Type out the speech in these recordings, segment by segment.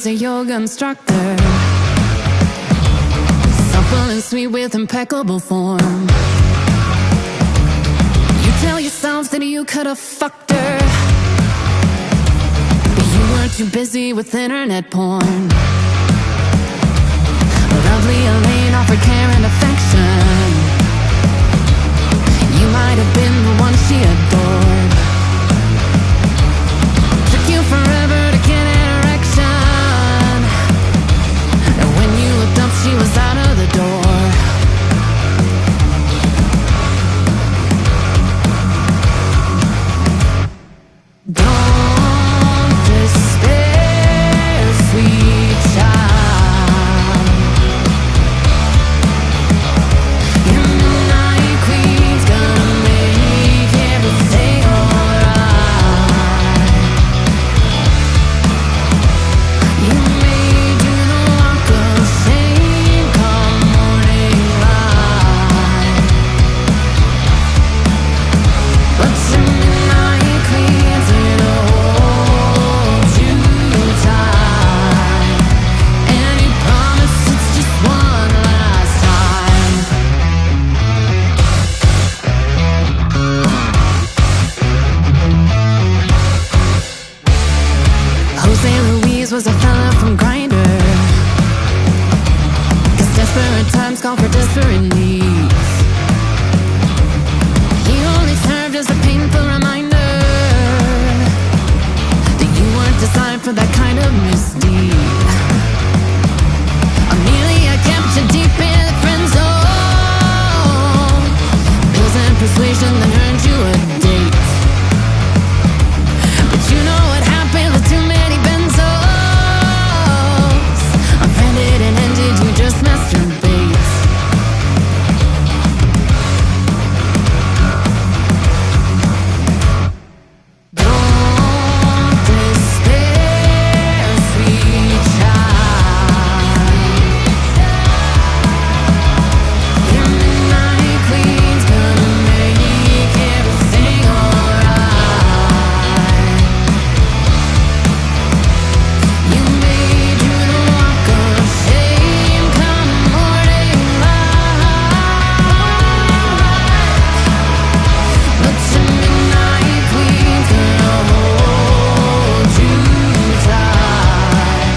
was a yoga instructor, supple and sweet with impeccable form. You tell yourself that you could have fucked her, but you were too busy with internet porn. Lovely Elaine offered care and affection. You might have been the one she adored. Took you forever to get an erection, and when you looked up, she was out of the door. Don't despair, sweet child. Your midnight queen's gonna make everything alright. You may do the walk of shame come morning light, but your midnight queen's gonna hold you tight, and he promised it's just one last time. Jose Luis was a fella from Grindr, 'cause desperate times call for desperate needs. He only served as a painful reminder that you weren't designed for that kind of misdeed. Amelia kept you deep in the friend zone, pills and persuasion that earned you a date. But you know what happened with too many benzos? Offended and ended, you just masturbate. Don't despair, sweet child. Your midnight queen's gonna make everything alright. You may do the walk of shame come morning light, but your midnight queen's gonna hold you tight,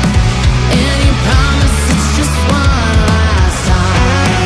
and he promised it's just one last time.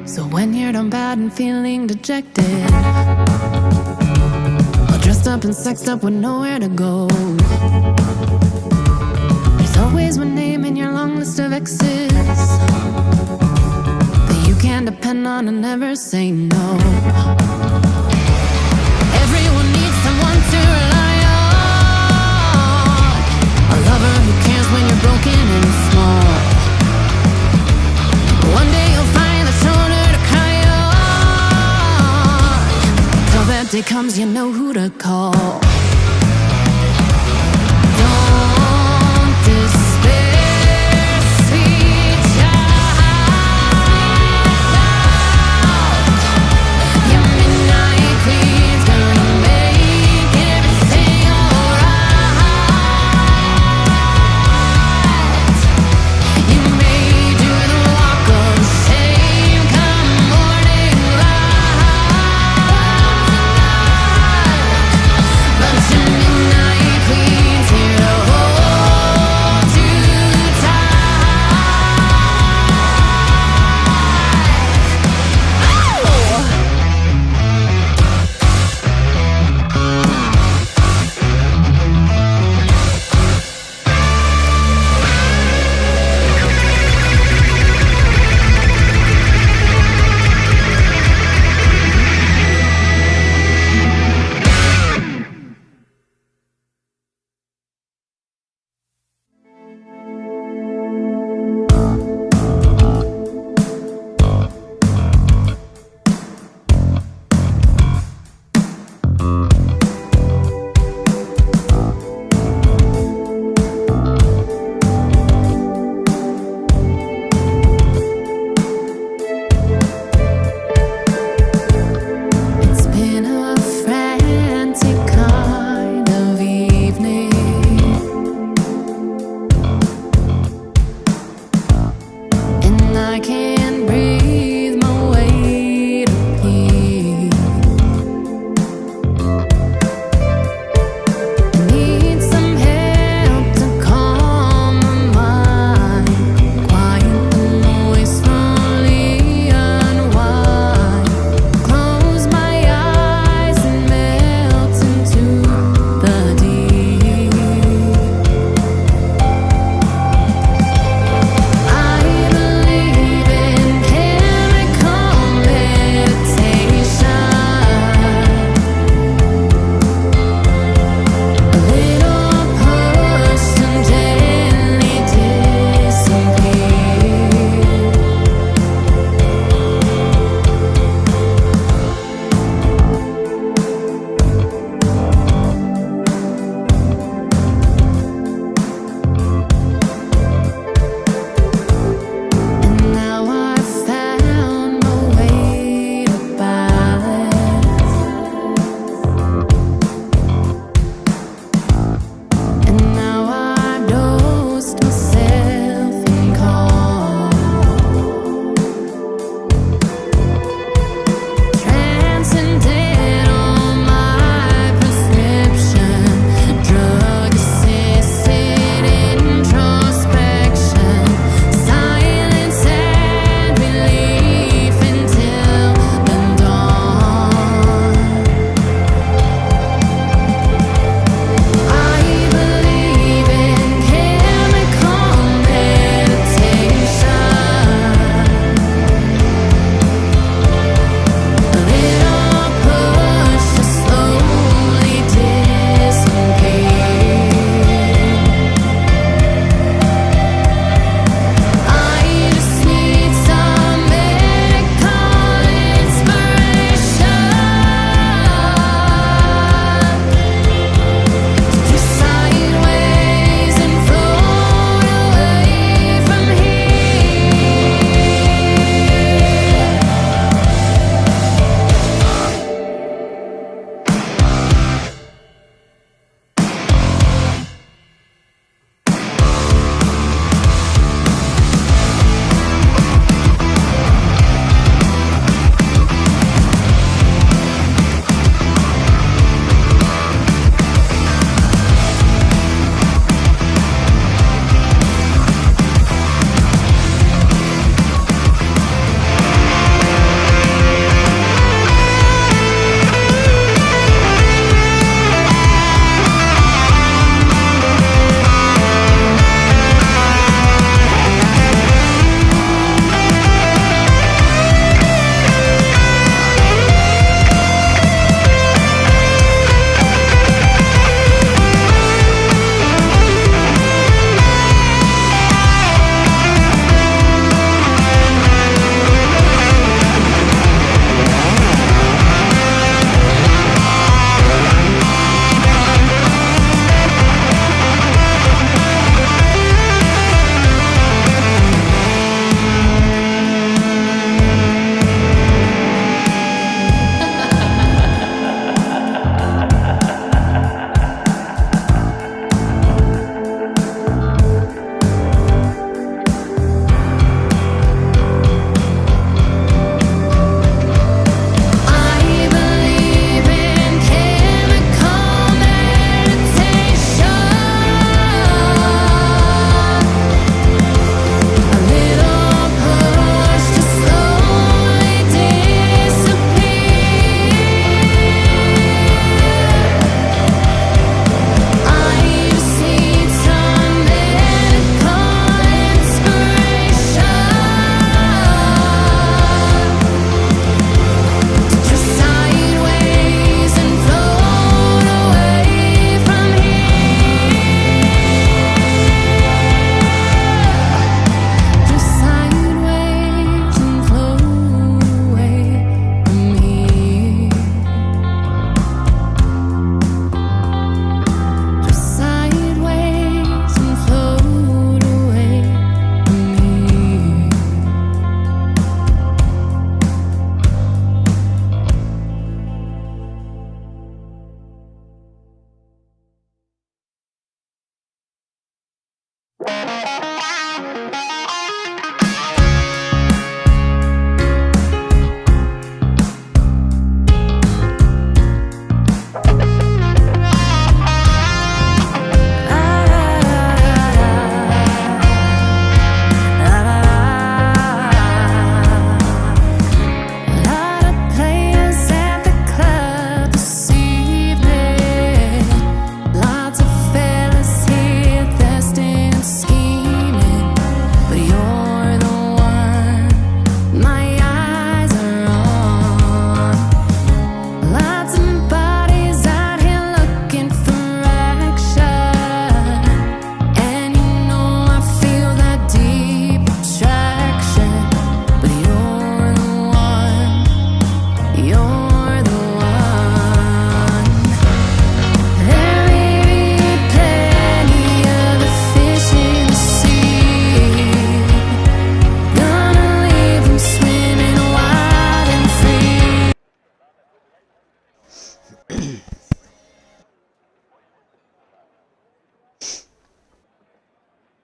So when you're done bad and feeling dejected, all dressed up and sexed up with nowhere to go, there's always one name in your long list of exes that you can depend on and never say no. Everyone needs someone to rely on, a lover who cares when you're broken and small. One day you'll find the shoulder to cry on. Till that day comes, you know who to call. Don't despair, sweet child. Your midnight queen's gonna make everything alright. You may do the walk of shame come morning light, but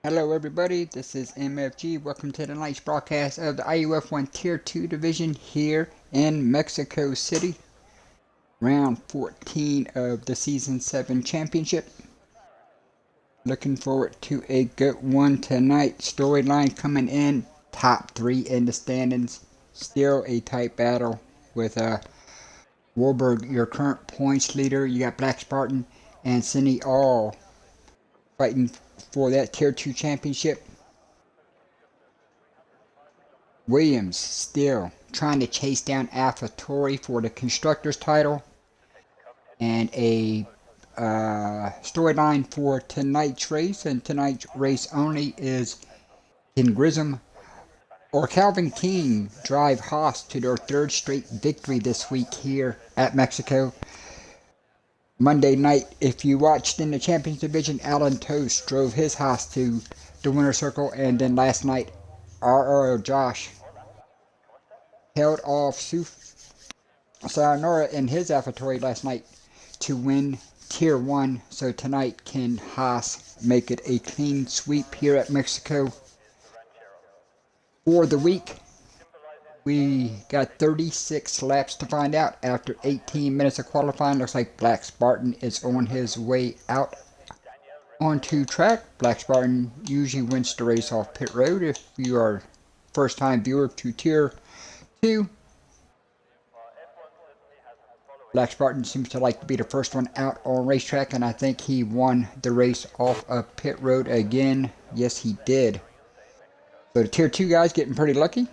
Hello everybody, this is MFG. Welcome to tonight's broadcast of the IUF1 Tier 2 division here in Mexico City. Round 14 of the Season 7 Championship. Looking forward to a good one tonight. Storyline coming in, top 3 in the standings. Still a tight battle with Warburg, your current points leader. You got Black Spartan and Cindy all fighting for that Tier 2 championship. Williams still trying to chase down AlphaTauri for the constructors title. And a storyline for tonight's race, and tonight's race only, is can Grissom or Calvin King drive Haas to their third straight victory this week here at Mexico. Monday night, if you watched in the Champions Division, Alan Toast drove his Haas to the winner's circle, and then last night, RR Josh held off Sayonara in his AlphaTauri last night to win Tier 1. So tonight, can Haas make it a clean sweep here at Mexico? For the week, we got 36 laps to find out after 18 minutes of qualifying. Looks like Black Spartan is on his way out onto track. Black Spartan usually wins the race off pit road. If you are first time viewer to Tier 2, Black Spartan seems to like to be the first one out on racetrack, and I think he won the race off of pit road again. Yes, he did. So the Tier 2 guys getting pretty lucky.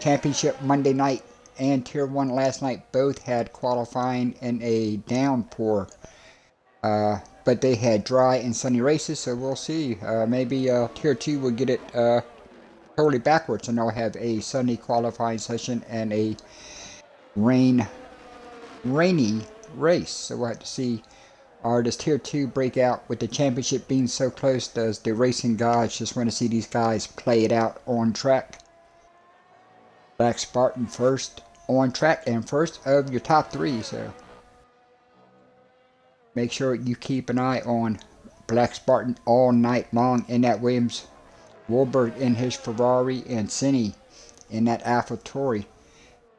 Championship Monday night and Tier 1 last night both had qualifying in a downpour. But they had dry and sunny races, so we'll see. Maybe Tier 2 will get it totally backwards, and they'll have a sunny qualifying session and a rainy race. So we'll have to see. Does Tier 2 break out with the championship being so close? Does the racing gods just want to see these guys play it out on track? Black Spartan first on track and first of your top 3. So make sure you keep an eye on Black Spartan all night long in that Williams. Warburg in his Ferrari, and Cine in that AlphaTauri,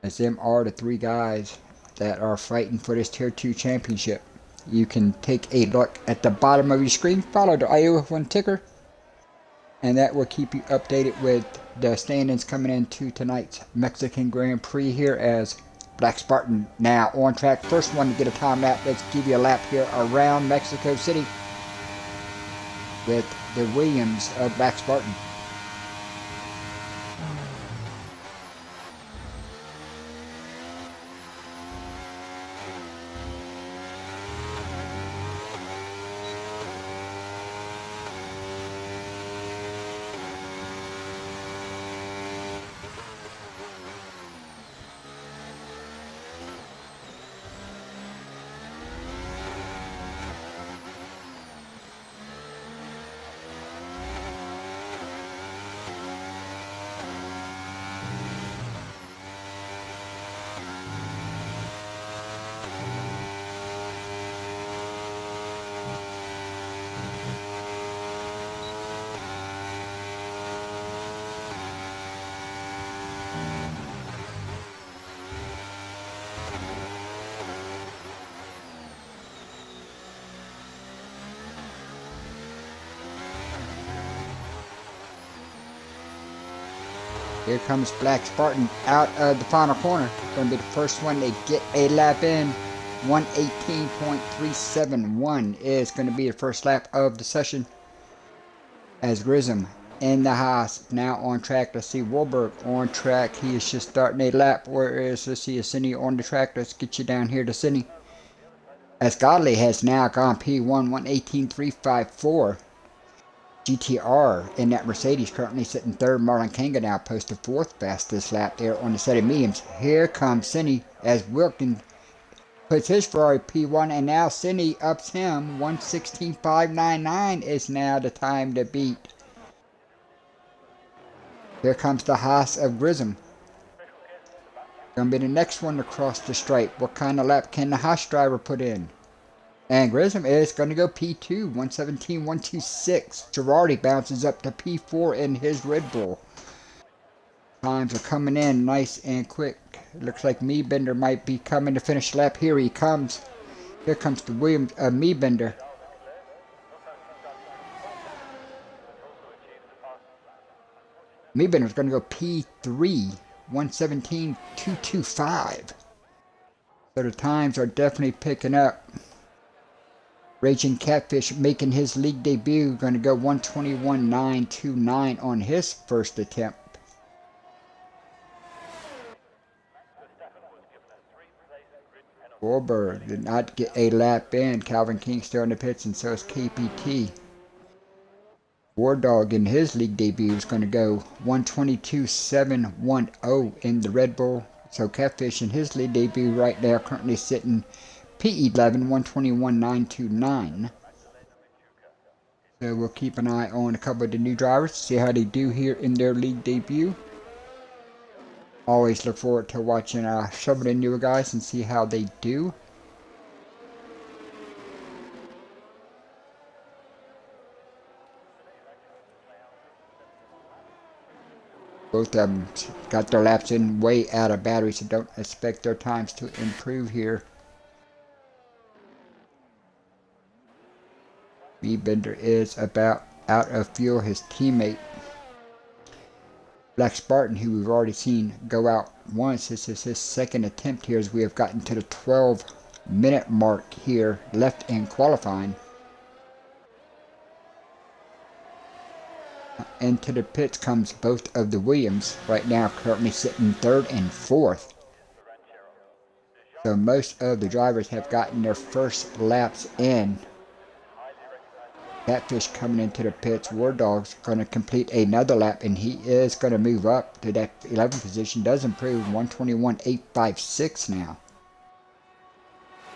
as them are the 3 guys that are fighting for this Tier 2 championship. You can take a look at the bottom of your screen. Follow the IUF1 ticker, and that will keep you updated with the standings coming into tonight's Mexican Grand Prix here, as Black Spartan now on track. First one to get a time lap. Let's give you a lap here around Mexico City with the Williams of Black Spartan. Here comes Black Spartan out of the final corner. Going to be the first one to get a lap in. 118.371 is going to be the first lap of the session, as Grissom in the Haas now on track. Let's see Warburg on track. He is just starting a lap. Whereas, let's see, Cine on the track. Let's get you down here to Cine, as Godley has now gone P1, 118.354. GTR in that Mercedes currently sitting third. Marlon Kanga now posted fourth fastest lap there on the set of mediums. Here comes Cine as Wilkins puts his Ferrari P1, and now Cine ups him. 116.599 is now the time to beat. Here comes the Haas of Grissom. Gonna be the next one to cross the stripe. What kind of lap can the Haas driver put in? And Grissom is going to go P2, 117.126. Girardi bounces up to P4 in his Red Bull. Times are coming in nice and quick. It looks like Meebender might be coming to finish lap. Here he comes. Here comes the Williams Meebender. Meebender's going to go P3, 117.225. So the times are definitely picking up. Raging Catfish making his league debut, going to go 121.929 on his first attempt. Warburg did not get a lap in. Calvin King still in the pits, and so is KPT. War Dog in his league debut is going to go 122.710 in the Red Bull. So Catfish in his league debut right now currently sitting P11, 121.929. So we'll keep an eye on a couple of the new drivers, see how they do here in their league debut. Always look forward to watching some of the newer guys and see how they do. Both of them got their laps in way out of battery, so don't expect their times to improve here. Meebender is about out of fuel. His teammate Black Spartan, who we've already seen go out once, this is his second attempt here as we have gotten to the 12-minute mark here left in qualifying. Into the pits comes both of the Williams, right now currently sitting third and fourth. So most of the drivers have gotten their first laps in. Catfish coming into the pits. War Dog's going to complete another lap, and he is going to move up to that 11th position. Does improve, 121.856 now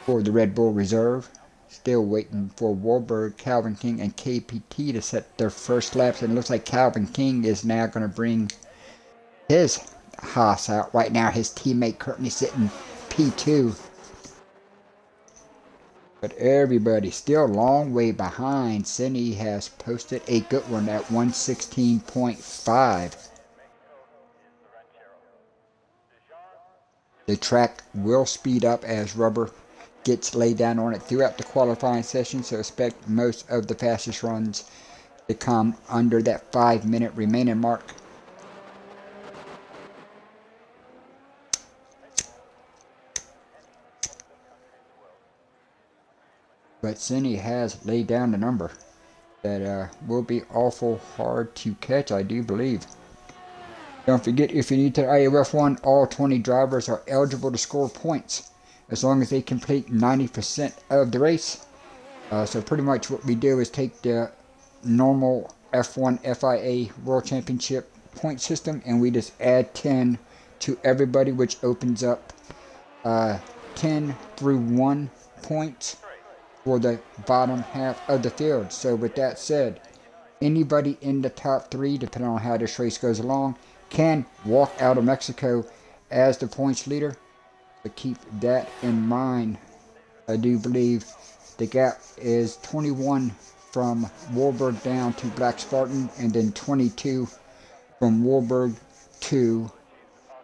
for the Red Bull Reserve. Still waiting for Warburg, Calvin King, and KPT to set their first laps. And it looks like Calvin King is now going to bring his Haas out. Right now, his teammate currently sitting P2. But everybody still a long way behind. Cindy has posted a good one at 116.5. The track will speed up as rubber gets laid down on it throughout the qualifying session, so expect most of the fastest runs to come under that 5-minute remaining mark. But Cindy has laid down the number that will be awful hard to catch, I do believe. Don't forget, if you're new to the IUF1, all 20 drivers are eligible to score points as long as they complete 90% of the race. So pretty much what we do is take the normal F1 FIA World Championship point system and we just add 10 to everybody, which opens up 10 through 1 points for the bottom half of the field. So with that said, anybody in the top 3, depending on how this race goes along, can walk out of Mexico as the points leader. So keep that in mind. I do believe the gap is 21 from Warburg down to Black Spartan, and then 22 from Warburg to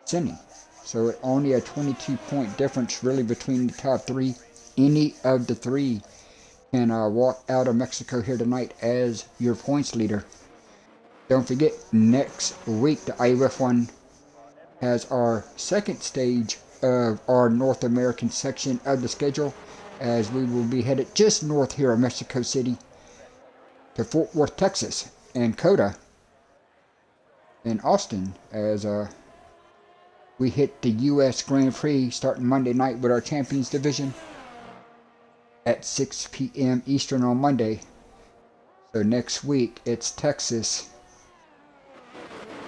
Cindy. So only a 22-point difference really between the top 3. Any of the 3 can walk out of Mexico here tonight as your points leader. Don't forget, next week the IUF1 has our second stage of our North American section of the schedule, as we will be headed just north here of Mexico City to Fort Worth, Texas, and COTA in Austin, as we hit the U.S. Grand Prix starting Monday night with our Champions Division at 6 p.m. Eastern on Monday. So next week it's Texas.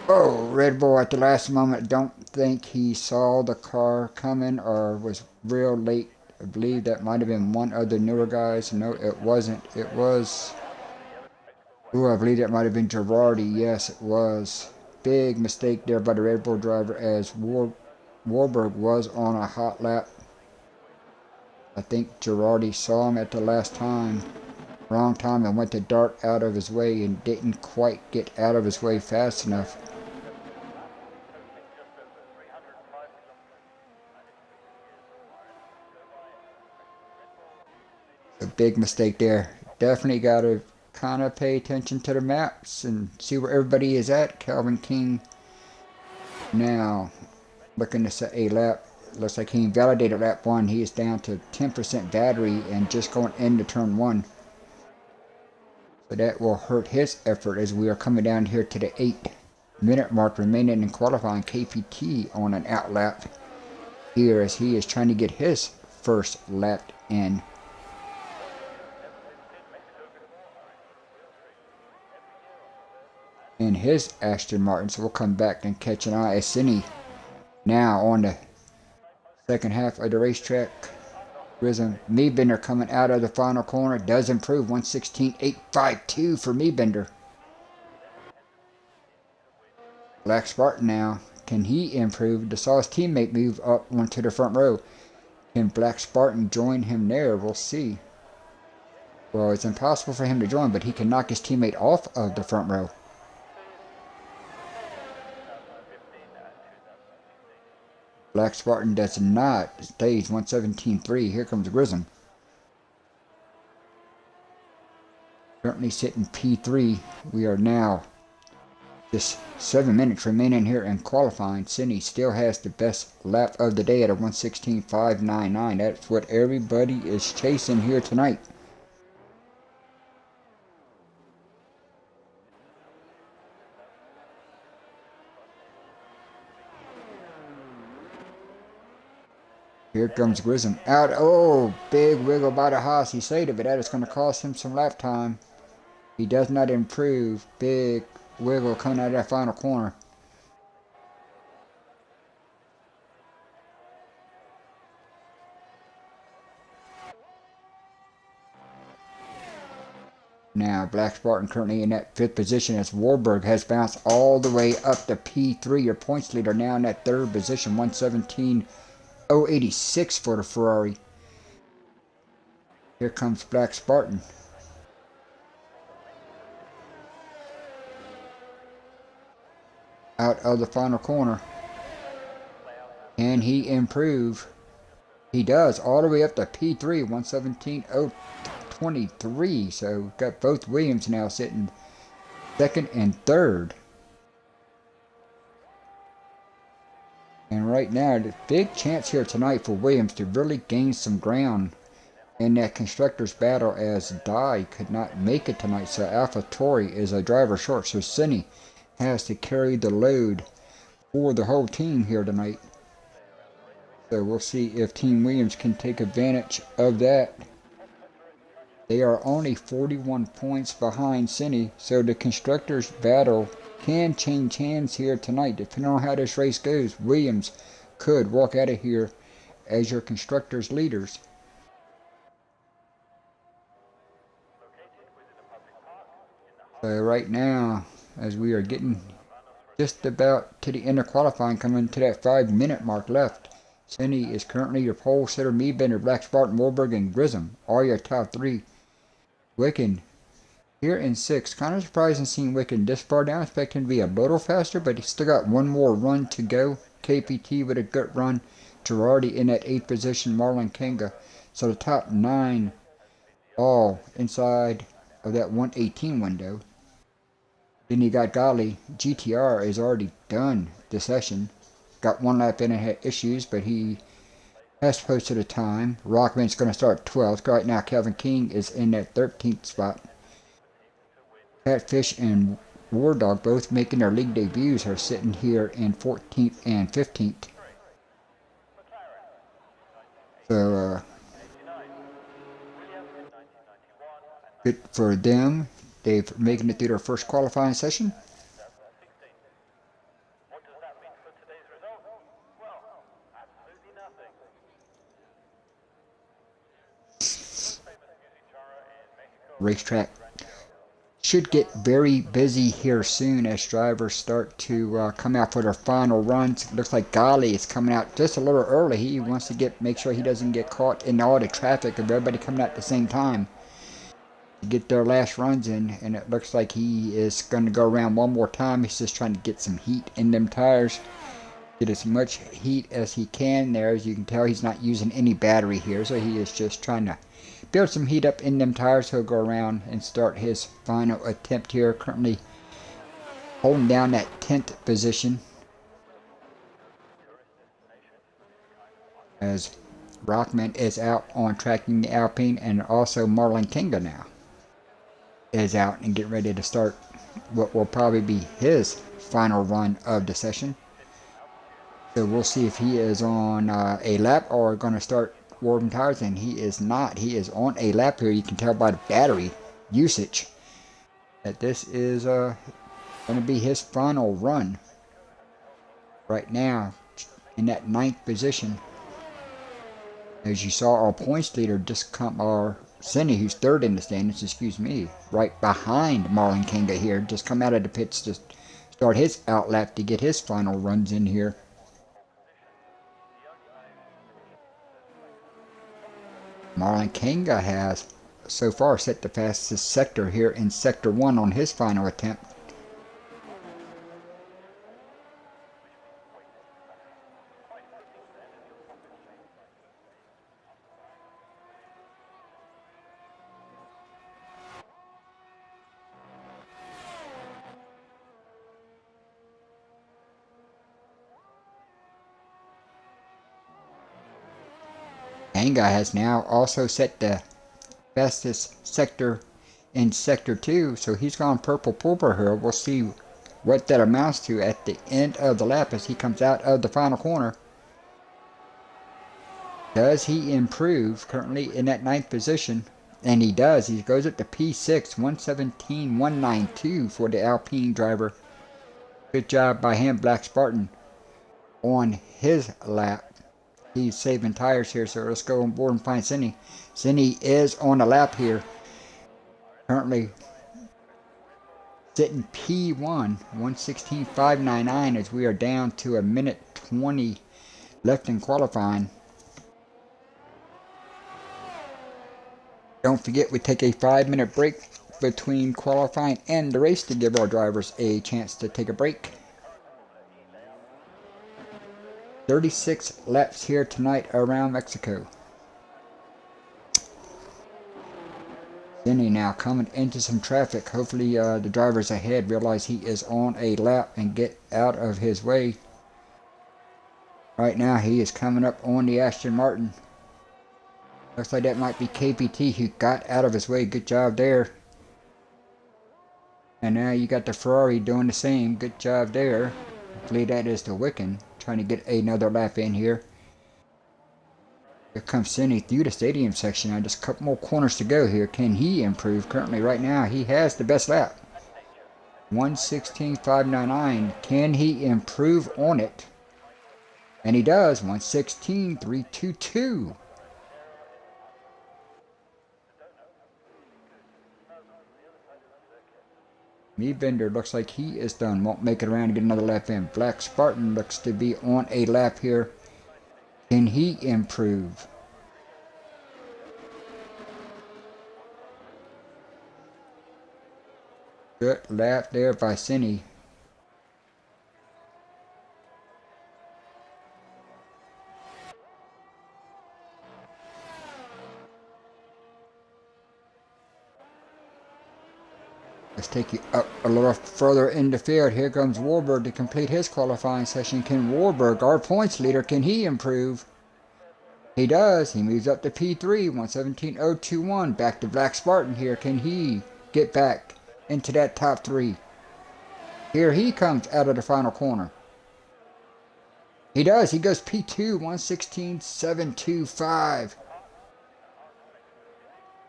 Oh, Red Bull at the last moment. Don't think he saw the car coming or was real late. I believe that might have been one of the newer guys. No, it wasn't. It was... I believe that might have been Girardi. Yes, it was. Big mistake there by the Red Bull driver, as Warburg was on a hot lap. I think Girardi saw him at the last time, wrong time, and went to dart out of his way and didn't quite get out of his way fast enough. A big mistake there. Definitely got to kind of pay attention to the maps and see where everybody is at. Calvin King now looking to set a lap. Looks like he invalidated lap 1. He is down to 10% battery and just going into turn 1. So that will hurt his effort as we are coming down here to the 8-minute mark remaining in qualifying. KPT on an out lap here as he is trying to get his first lap in. In his Aston Martin, so we'll come back and catch an eye as Cine now on the second half of the racetrack. Grissom Meebender coming out of the final corner does improve. 1:16.852 for Meebender. Black Spartan now, can he improve? Saw his teammate move up onto the front row. Can Black Spartan join him there? We'll see. Well, it's impossible for him to join, but he can knock his teammate off of the front row. Black Spartan does not. Stays 1:17.3. Here comes Grissom. Currently sitting P3. We are now just 7 minutes remaining here in qualifying. Cine still has the best lap of the day at a 1:16.599. That's what everybody is chasing here tonight. Here comes Grissom out. Oh, big wiggle by the Haas. He saved it, but that is going to cost him some lap time. He does not improve. Big wiggle coming out of that final corner. Now, Black Spartan currently in that 5th position as Warburg has bounced all the way up to P3. Your points leader now in that 3rd position. 1:17.086 for the Ferrari. Here comes Black Spartan. Out of the final corner. Can he improve? He does, all the way up to P3, 1:17.023. So got both Williams now sitting 2nd and 3rd. And right now, the big chance here tonight for Williams to really gain some ground in that constructors battle, as Dye could not make it tonight. So AlphaTauri is a driver short. So Cine has to carry the load for the whole team here tonight. So we'll see if Team Williams can take advantage of that. They are only 41 points behind Cine. So the constructors battle can change hands here tonight. Depending on how this race goes, Williams could walk out of here as your constructors leaders. So right now, as we are getting just about to the end of qualifying, coming to that 5-minute mark left, Cine is currently your pole sitter. Meebender, Black Spartan, Warburg, and Grissom are your top 3. Wicken here in 6th. Kind of surprising seeing Wicken this far down. Expect him to be a little faster, but he's still got one more run to go. KPT with a good run. Girardi in that 8th position. Marlon Kanga. So the top 9 all inside of that 1:18 window. Then you got Gali. GTR is already done this session. Got 1 lap in and had issues, but he has posted a time. Rockman's going to start 12th. Right now, Calvin King is in that 13th spot. Catfish and War Dog, both making their league debuts, are sitting here in 14th and 15th. So, good for them. They've making it through their first qualifying session. Racetrack should get very busy here soon as drivers start to come out for their final runs. Looks like Golly is coming out just a little early. He wants to make sure he doesn't get caught in all the traffic of everybody coming out at the same time to get their last runs in. And it looks like he is going to go around one more time. He's just trying to get some heat in them tires. Get as much heat as he can there. As you can tell, he's not using any battery here, so he is just trying to build some heat up in them tires. He'll go around and start his final attempt here. Currently holding down that 10th position as Rockman is out on tracking the Alpine, and also Marlon Kinga now is out and getting ready to start what will probably be his final run of the session. So we'll see if he is on a lap or going to start warming tires, and he is not. He is on a lap here. You can tell by the battery usage that this is going to be his final run. Right now, in that 9th position, as you saw, our points leader just come, our Cindy, who's 3rd in the standings, excuse me, right behind Marlon Kinga here, just come out of the pits to start his outlap to get his final runs in here. Marlon Kinga has so far set the fastest sector here in Sector 1 on his final attempt. Kinga has now also set the fastest sector in Sector 2, so he's gone purple here. We'll see what that amounts to at the end of the lap as he comes out of the final corner. Does he improve? Currently in that 9th position, and he does. He goes up to P6, 117.192 for the Alpine driver. Good job by him, Black Spartan, on his lap. He's saving tires here, so let's go on board and find Cindy. Cindy is on a lap here. Currently sitting P1, 116.599, as we are down to a minute 20 left in qualifying. Don't forget, we take a 5-minute break between qualifying and the race to give our drivers a chance to take a break. 36 laps here tonight around Mexico. Denny now coming into some traffic. Hopefully the drivers ahead realize he is on a lap and get out of his way. Right now he is coming up on the Aston Martin. Looks like that might be KPT who got out of his way. Good job there. And now you got the Ferrari doing the same. Good job there. Hopefully that is the Wiccan trying to get another lap in here. Here comes Cindy through the stadium section. Now just a couple more corners to go here. Can he improve? Currently right now he has the best lap. 116.599. Can he improve on it? And he does. 116.322. Me Bender looks like he is done. Won't make it around to get another lap in. Black Spartan looks to be on a lap here. Can he improve? Good lap there by Cindy. Let's take you up a little further in the field. Here comes Warburg to complete his qualifying session. Can Warburg, our points leader, can he improve? He does. He moves up to P3, 117.021. Back to Black Spartan here. Can he get back into that top 3? Here he comes out of the final corner. He does. He goes P2, 116.725.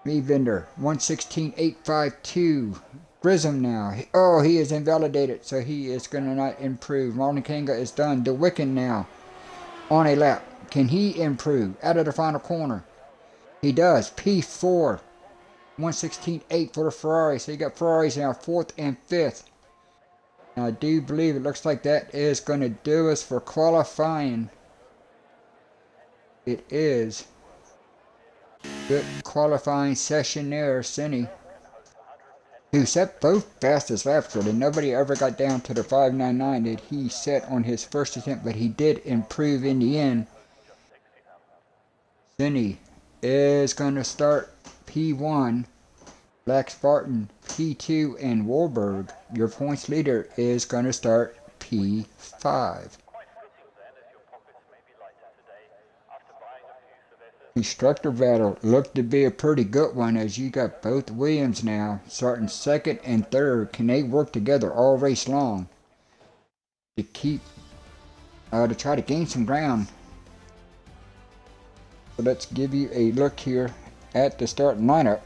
Me Vendor, 116.852. Grissom now. Oh, he is invalidated, so he is going to not improve. Marlon Kinga is done. The Wiccan now on a lap. Can he improve out of the final corner? He does. P4. 116.8 for the Ferrari. So you got Ferraris now 4th and 5th. And I do believe it looks like that is going to do us for qualifying. It is. Good qualifying session there, Cindy. Who set both fastest laps, really. Nobody ever got down to the 5.99 that he set on his first attempt, but he did improve in the end. Cindy is going to start P1, Black Spartan P2, and Warburg, your points leader, is going to start P5. Constructor battle looked to be a pretty good one, as you got both Williams now starting 2nd and 3rd. Can they work together all race long to keep to try to gain some ground? So let's give you a look here at the starting lineup.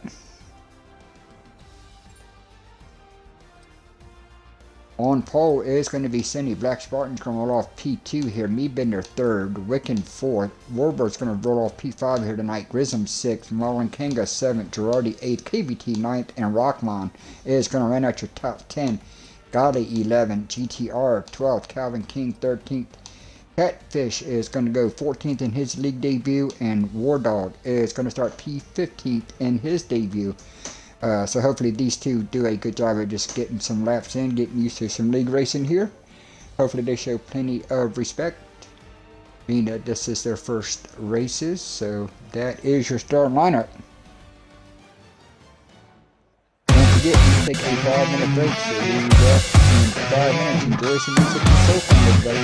On pole is going to be Cindy. Black Spartan's going to roll off P2 here. Me Bender 3rd. Wiccan 4th. Warburg's going to roll off P5 here tonight. Grism 6th. Marlon Kanga 7th. Girardi 8th. KBT 9th. And Rockman is going to run out your top 10. Golly 11th. GTR 12th. Calvin King 13th. Catfish is going to go 14th in his league debut. And War Dog is going to start P15th in his debut. So hopefully these two do a good job of just getting some laps in, getting used to some league racing here. Hopefully they show plenty of respect, being that this is their first races. So that is your starting lineup. Don't forget to take a 5-minute break, so we'll be back in 5 minutes. Enjoy some music and soul from everybody.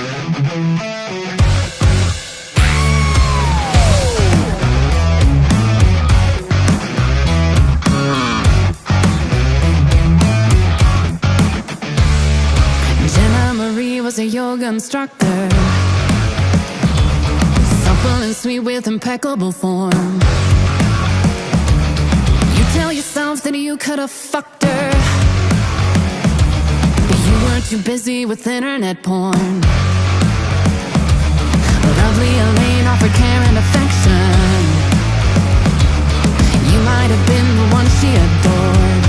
Was a yoga instructor, supple and sweet with impeccable form. You tell yourself that you could have fucked her, but you were too busy with internet porn. Lovely Elaine offered care and affection. You might have been the one she adored.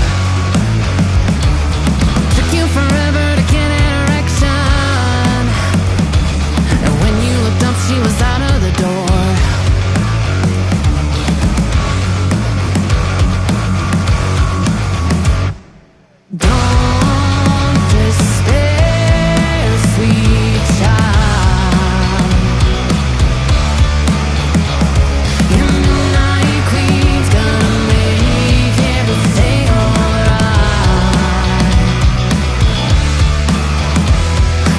Took you forever to get an erection. She was out of the door. Don't despair, sweet child. Your night queen's gonna make everything alright.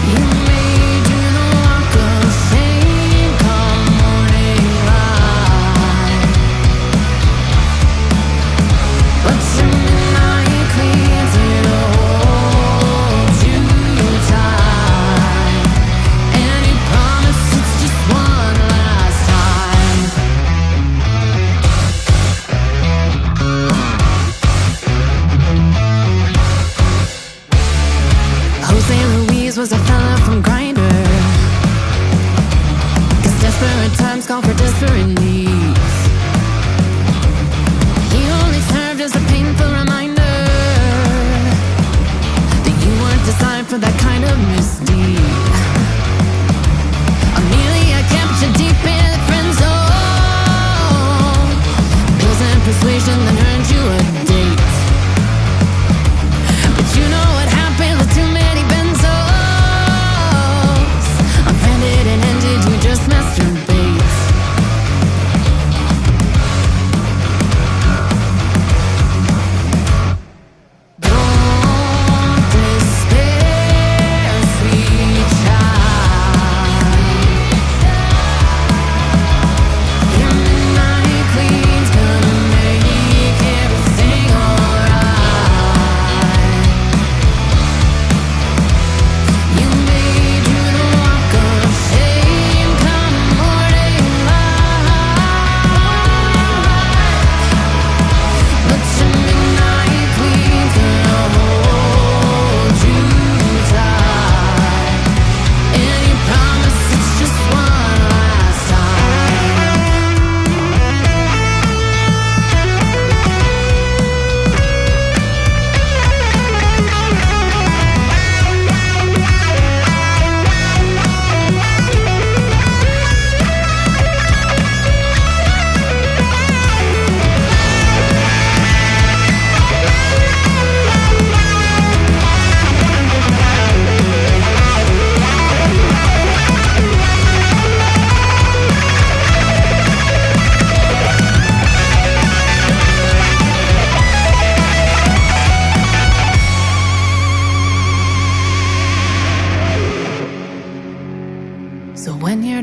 You may do the walk of shame come morning light, but your midnight queen's here to hold you tight, and he promised it's just one last time. Jose Luis was a fella from Grindr, 'cause desperate times call for desperate needs. He only served as a painful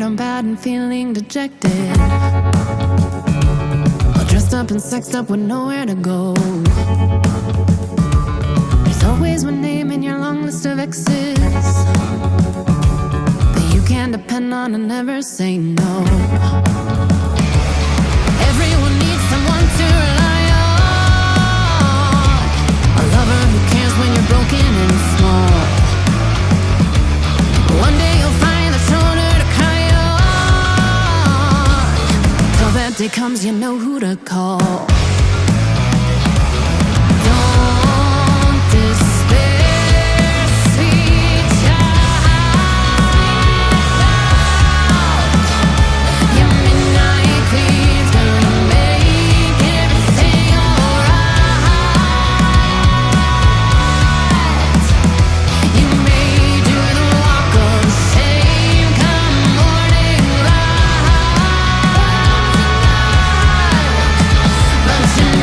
I'm bad and feeling dejected. All dressed up and sexed up with nowhere to go. There's always one name in your long list of exes that you can depend on and never say no. Everyone needs someone to rely on, a lover who cares when you're broken and small. One day you'll find the shoulder to cry on. Till that day comes, you know who to call. Don't despair, sweet child. Your midnight queen's gonna make everything alright. You may do the walk of shame come morning light, but you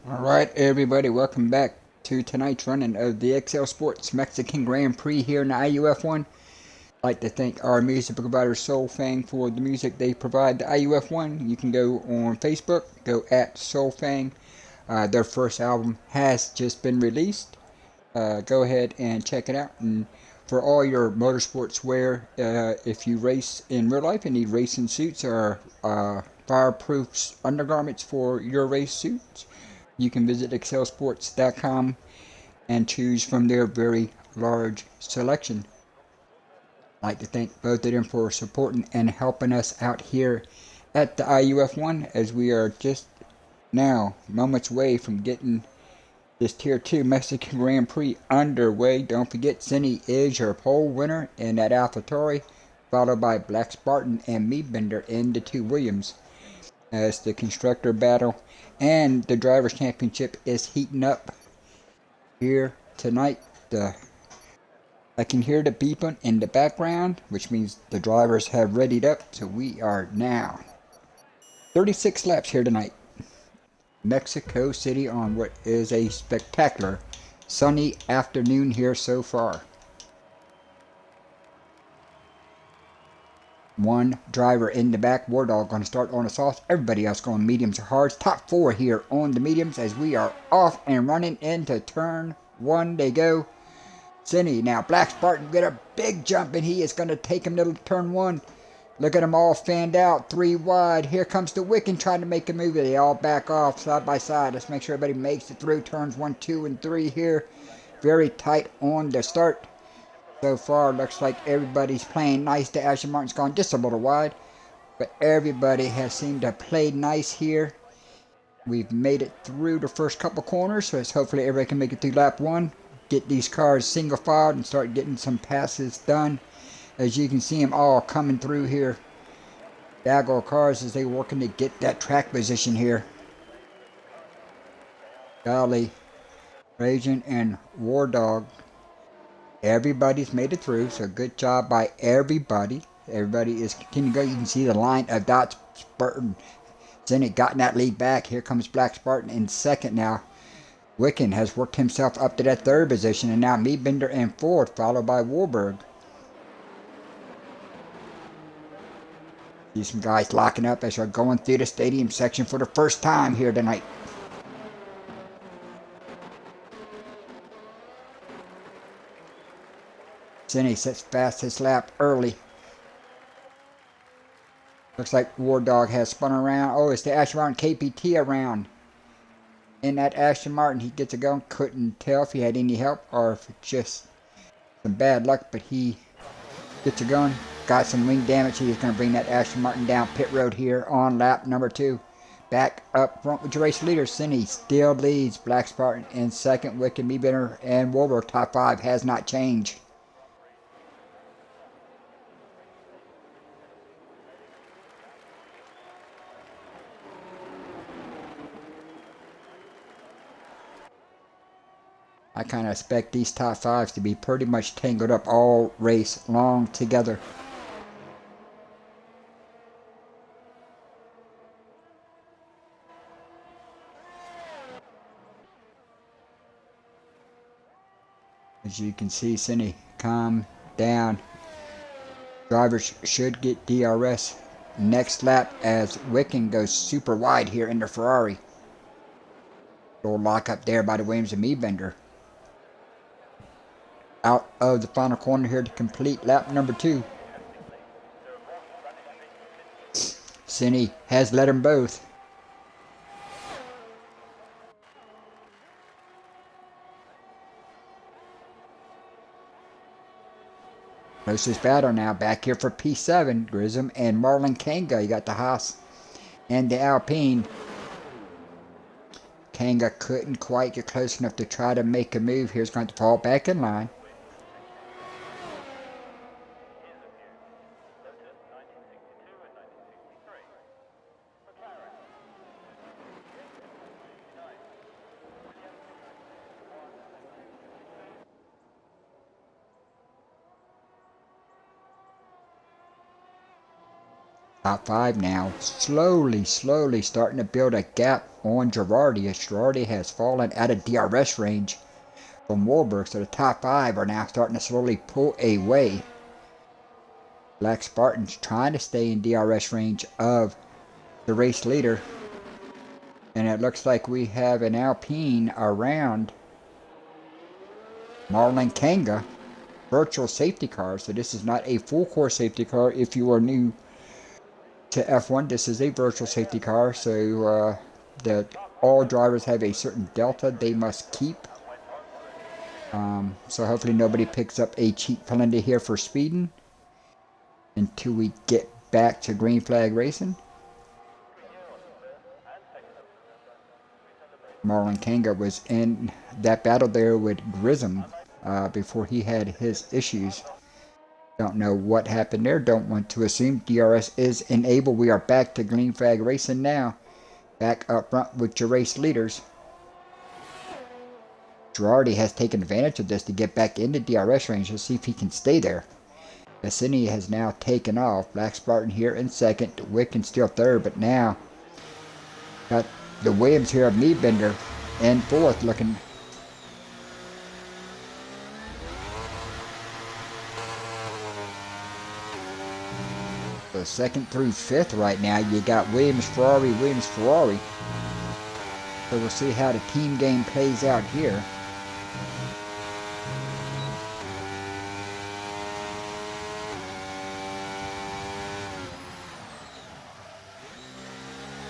Alright everybody, welcome back to tonight's running of the Axcel Sports Mexican Grand Prix here in the IUF1. I'd like to thank our music provider Soulfang for the music they provide to IUF1. You can go on Facebook, go at Soulfang. Their first album has just been released. Go ahead and check it out. And for all your motorsports wear, if you race in real life and need racing suits or fireproof undergarments for your race suits, you can visit axcelsports.com and choose from their very large selection. I'd like to thank both of them for supporting and helping us out here at the IUF1, as we are just now moments away from getting this Tier 2 Mexican Grand Prix underway. Don't forget, Cindy is your pole winner in that AlphaTauri, followed by Black Spartan and Meadbender in the 2 Williams. As the constructor battle and the drivers' championship is heating up here tonight. I can hear the beeping in the background, which means the drivers have readied up. So we are now 36 laps here tonight. Mexico City on what is a spectacular sunny afternoon here so far. One driver in the back, Wardog, going to start on the softs. Everybody else going mediums or hards. Top 4 here on the mediums as we are off and running into turn 1. They go. Cindy now. Black Spartan get a big jump and he is going to take him to turn 1. Look at them all fanned out. 3 wide. Here comes the Wiccan trying to make a move. They all back off side by side. Let's make sure everybody makes it through turns 1, 2, and 3 here. Very tight on the start. So far, looks like everybody's playing nice. The Aston Martin's gone just a little wide, but everybody has seemed to play nice here. We've made it through the first couple corners, so it's hopefully everybody can make it through lap 1. Get these cars single filed and start getting some passes done. As you can see them all coming through here. Dago cars as they working to get that track position here. Golly, Trajan and Wardog. Everybody's made it through, so good job by everybody. Everybody is continuing to go. You can see the line of dots. Spartan, Zenit got in that lead back. Here comes Black Spartan in second now. Wiccan has worked himself up to that 3rd position, and now Meadbender in 4th, followed by Warburg. See some guys locking up as they're going through the stadium section for the first time here tonight. Cindy sets fastest lap early. Looks like Wardog has spun around. Oh, it's the Aston Martin KPT around. In that Aston Martin, he gets it going. Couldn't tell if he had any help or if it's just some bad luck, but he gets it going. Got some wing damage. He's going to bring that Aston Martin down pit road here on lap number 2. Back up front with your race leader. Cindy still leads. Black Spartan in second. Wicked, Meadbender, and Warburg top 5 has not changed. I kind of expect these top fives to be pretty much tangled up all race long together. As you can see, Cindy, calm down. Drivers should get DRS next lap as Wicken goes super wide here in the Ferrari. Little lock up there by the Williams and Meebender. Out of the final corner here to complete lap number 2. Cindy has led them both. Closest battle now back here for P7. Grissom and Marlon Kanga. You got the Haas and the Alpine. Kanga couldn't quite get close enough to try to make a move. Here's going to fall back in line. Top 5 now, slowly starting to build a gap on Girardi as Girardi has fallen out of DRS range from Warburg. So the top 5 are now starting to slowly pull away. Black Spartans trying to stay in DRS range of the race leader. And it looks like we have an Alpine around Marlon Kanga. Virtual safety car, so this is not a full course safety car. If you are new to F1, this is a virtual safety car, so that all drivers have a certain delta they must keep. So hopefully nobody picks up a cheap penalty here for speeding until we get back to green flag racing. Marlon Kanga was in that battle there with Grissom before he had his issues. Don't know what happened there. Don't want to assume. DRS is enabled. We are back to green flag racing now. Back up front with your race leaders. Girardi has taken advantage of this to get back into DRS range. Let's see if he can stay there. Bassini has now taken off. Black Spartan here in second. Wicken still third, but now got the Williams here of Meebender in fourth, looking. So second through fifth right now, you got Williams, Ferrari. So we'll see how the team game plays out here.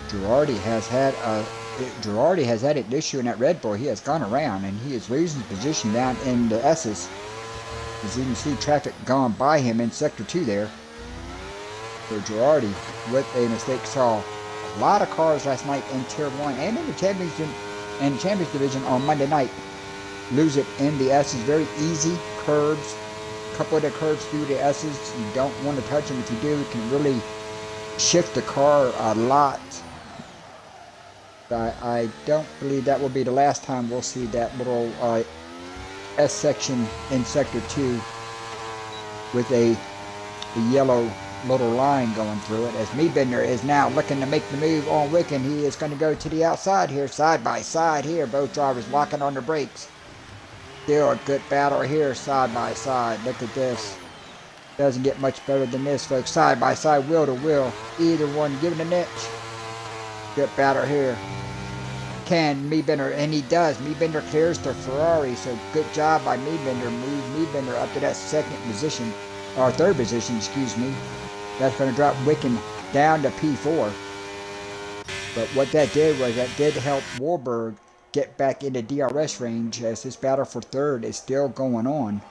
Girardi has had an issue in that Red Bull. He has gone around and he is losing position down in the S's. As you can see, traffic gone by him in sector 2 there. So Girardi, with a mistake, saw a lot of cars last night in Tier 1 and in the Champions Division on Monday night lose it in the S's. Very easy curves. A couple of the curves through the S's. You don't want to touch them. If you do, it can really shift the car a lot. I don't believe that will be the last time we'll see that little S section in Sector 2 with a yellow little line going through it, as Meebender is now looking to make the move on Wicken. He is going to go to the outside here, side by side here. Both drivers locking on the brakes. Still a good battle here, side by side. Look at this. Doesn't get much better than this, folks. Side by side, wheel to wheel. Either one giving an inch. Good battle here. Can Meebender, and he does. Meebender clears the Ferrari, so good job by Meebender. Move Meebender up to that second position, or third position, excuse me. That's going to drop Wicken down to P4. But what that did was that did help Warburg get back into DRS range, as this battle for third is still going on.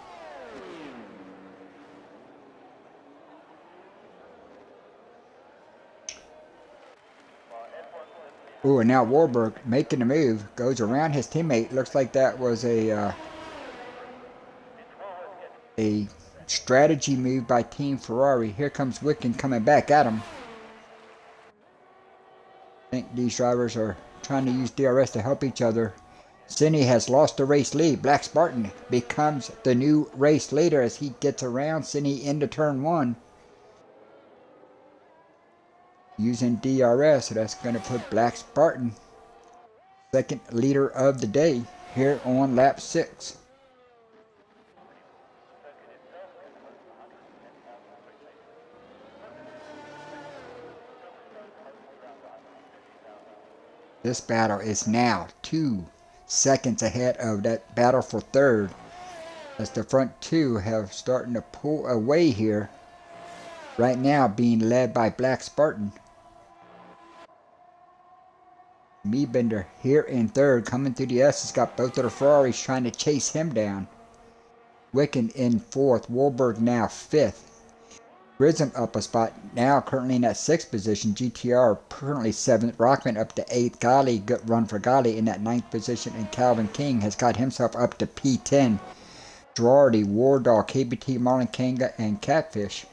Ooh, and now Warburg making the move, goes around his teammate. Looks like that was a strategy move by Team Ferrari. Here comes Wicken coming back at him. I think these drivers are trying to use DRS to help each other Cine has lost the race lead. Black Spartan becomes the new race leader as he gets around Cine into turn 1. Using DRS, so that's going to put Black Spartan second leader of the day here on lap 6. This battle is now 2 seconds ahead of that battle for third, as the front two have starting to pull away here. Right now being led by Black Spartan. Meebender here in third, coming through the S has got both of the Ferraris trying to chase him down. Wicken in fourth, Wahlberg now fifth. Grissom up a spot, now currently in that 6th position. GTR currently 7th. Rockman up to 8th. Gali, good run for Gali in that 9th position. And Calvin King has got himself up to P10. Girardi, War Dog, KBT, Marlon Kanga, and Catfish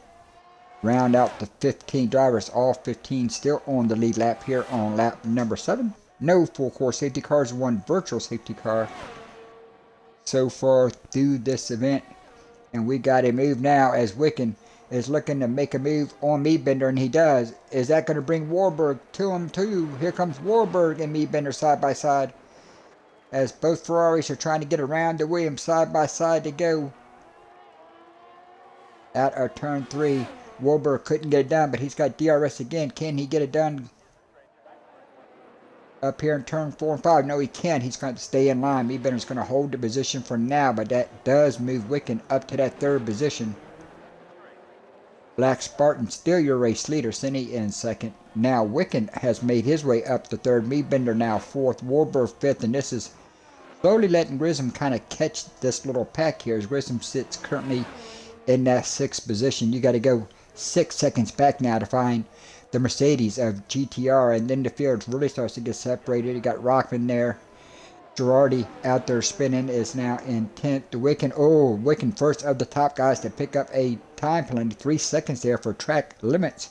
round out the 15 drivers. All 15 still on the lead lap here on lap number 7. No full course safety cars, one virtual safety car so far through this event. And we got a move now as Wicken is looking to make a move on Meebender, and he does. Is that going to bring Warburg to him too? Here comes Warburg and Meebender side by side, as both Ferraris are trying to get around the Williams side by side to go out of turn 3. Warburg couldn't get it done, but he's got DRS again. Can he get it done up here in turn 4 and 5? No, he can't. He's going to stay in line. Meebender's going to hold the position for now, but that does move Wicken up to that 3rd position. Black Spartan still your race leader. Cine in 2nd. Now Wicken has made his way up to 3rd. Meebender now 4th. Warburg 5th, and this is slowly letting Grissom kind of catch this little pack here, as Grissom sits currently in that 6th position. You got to go 6 seconds back now to find the Mercedes of GTR, and then the field really starts to get separated. You got Rockman there. Girardi out there spinning is now in 10th. Wicken first of the top guys to pick up a time penalty. 3 seconds there for track limits.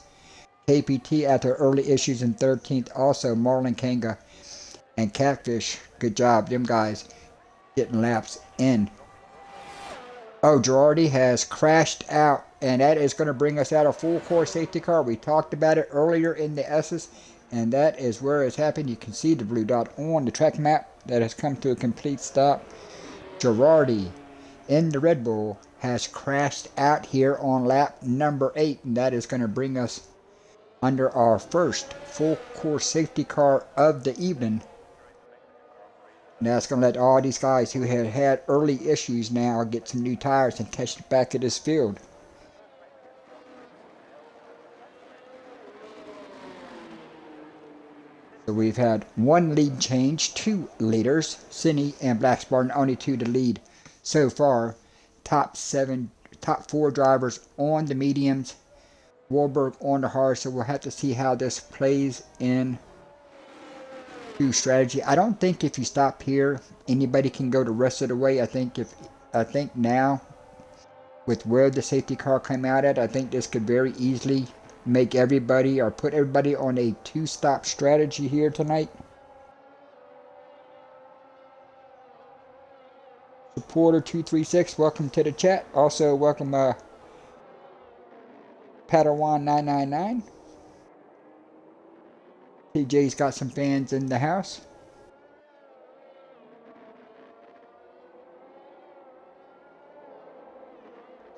KPT after early issues in 13th. Also Marlon Kanga and Catfish. Good job, them guys getting laps in. Oh, Girardi has crashed out, and that is going to bring us out a full course safety car. We talked about it earlier in the S's, and that is where it's happened. You can see the blue dot on the track map that has come to a complete stop. Girardi in the Red Bull has crashed out here on lap number 8, and that is going to bring us under our first full course safety car of the evening. And that's going to let all these guys who had had early issues now get some new tires and catch the back of this field. So we've had 1 lead change, 2 leaders, Cine and Black Spartan, only 2 to lead so far. Top 4 drivers on the mediums, Warburg on the hard. So we'll have to see how this plays in to strategy. I don't think if you stop here, anybody can go the rest of the way. I think now with where the safety car came out at, I think this could very easily make everybody or put everybody on a 2-stop strategy here tonight. Supporter 236, welcome to the chat. Also welcome Padawan 999. TJ's got some fans in the house.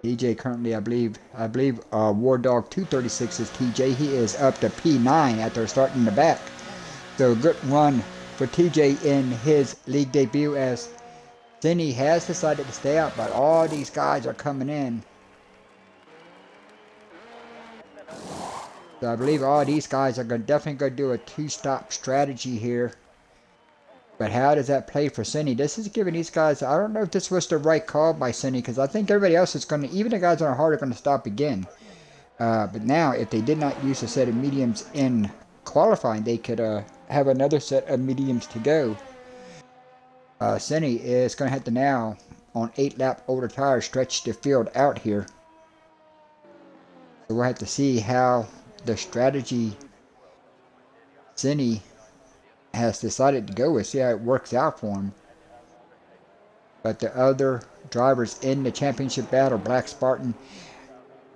TJ currently, I believe War Dog 236 is TJ. He is up to P9 after starting the back. So good run for TJ in his league debut, as Cine has decided to stay out, but all these guys are coming in. So I believe all these guys are definitely going to do a 2-stop strategy here. But how does that play for Cine? This is giving these guys, I don't know if this was the right call by Cine, because I think everybody else is going to, even the guys on the hard, are going to stop again. But now, if they did not use a set of mediums in qualifying, they could have another set of mediums to go. Cine is going to have to now, on 8-lap older tires, stretch the field out here. So we'll have to see how the strategy Cine has decided to go with, see how it works out for him. But the other drivers in the championship battle, Black Spartan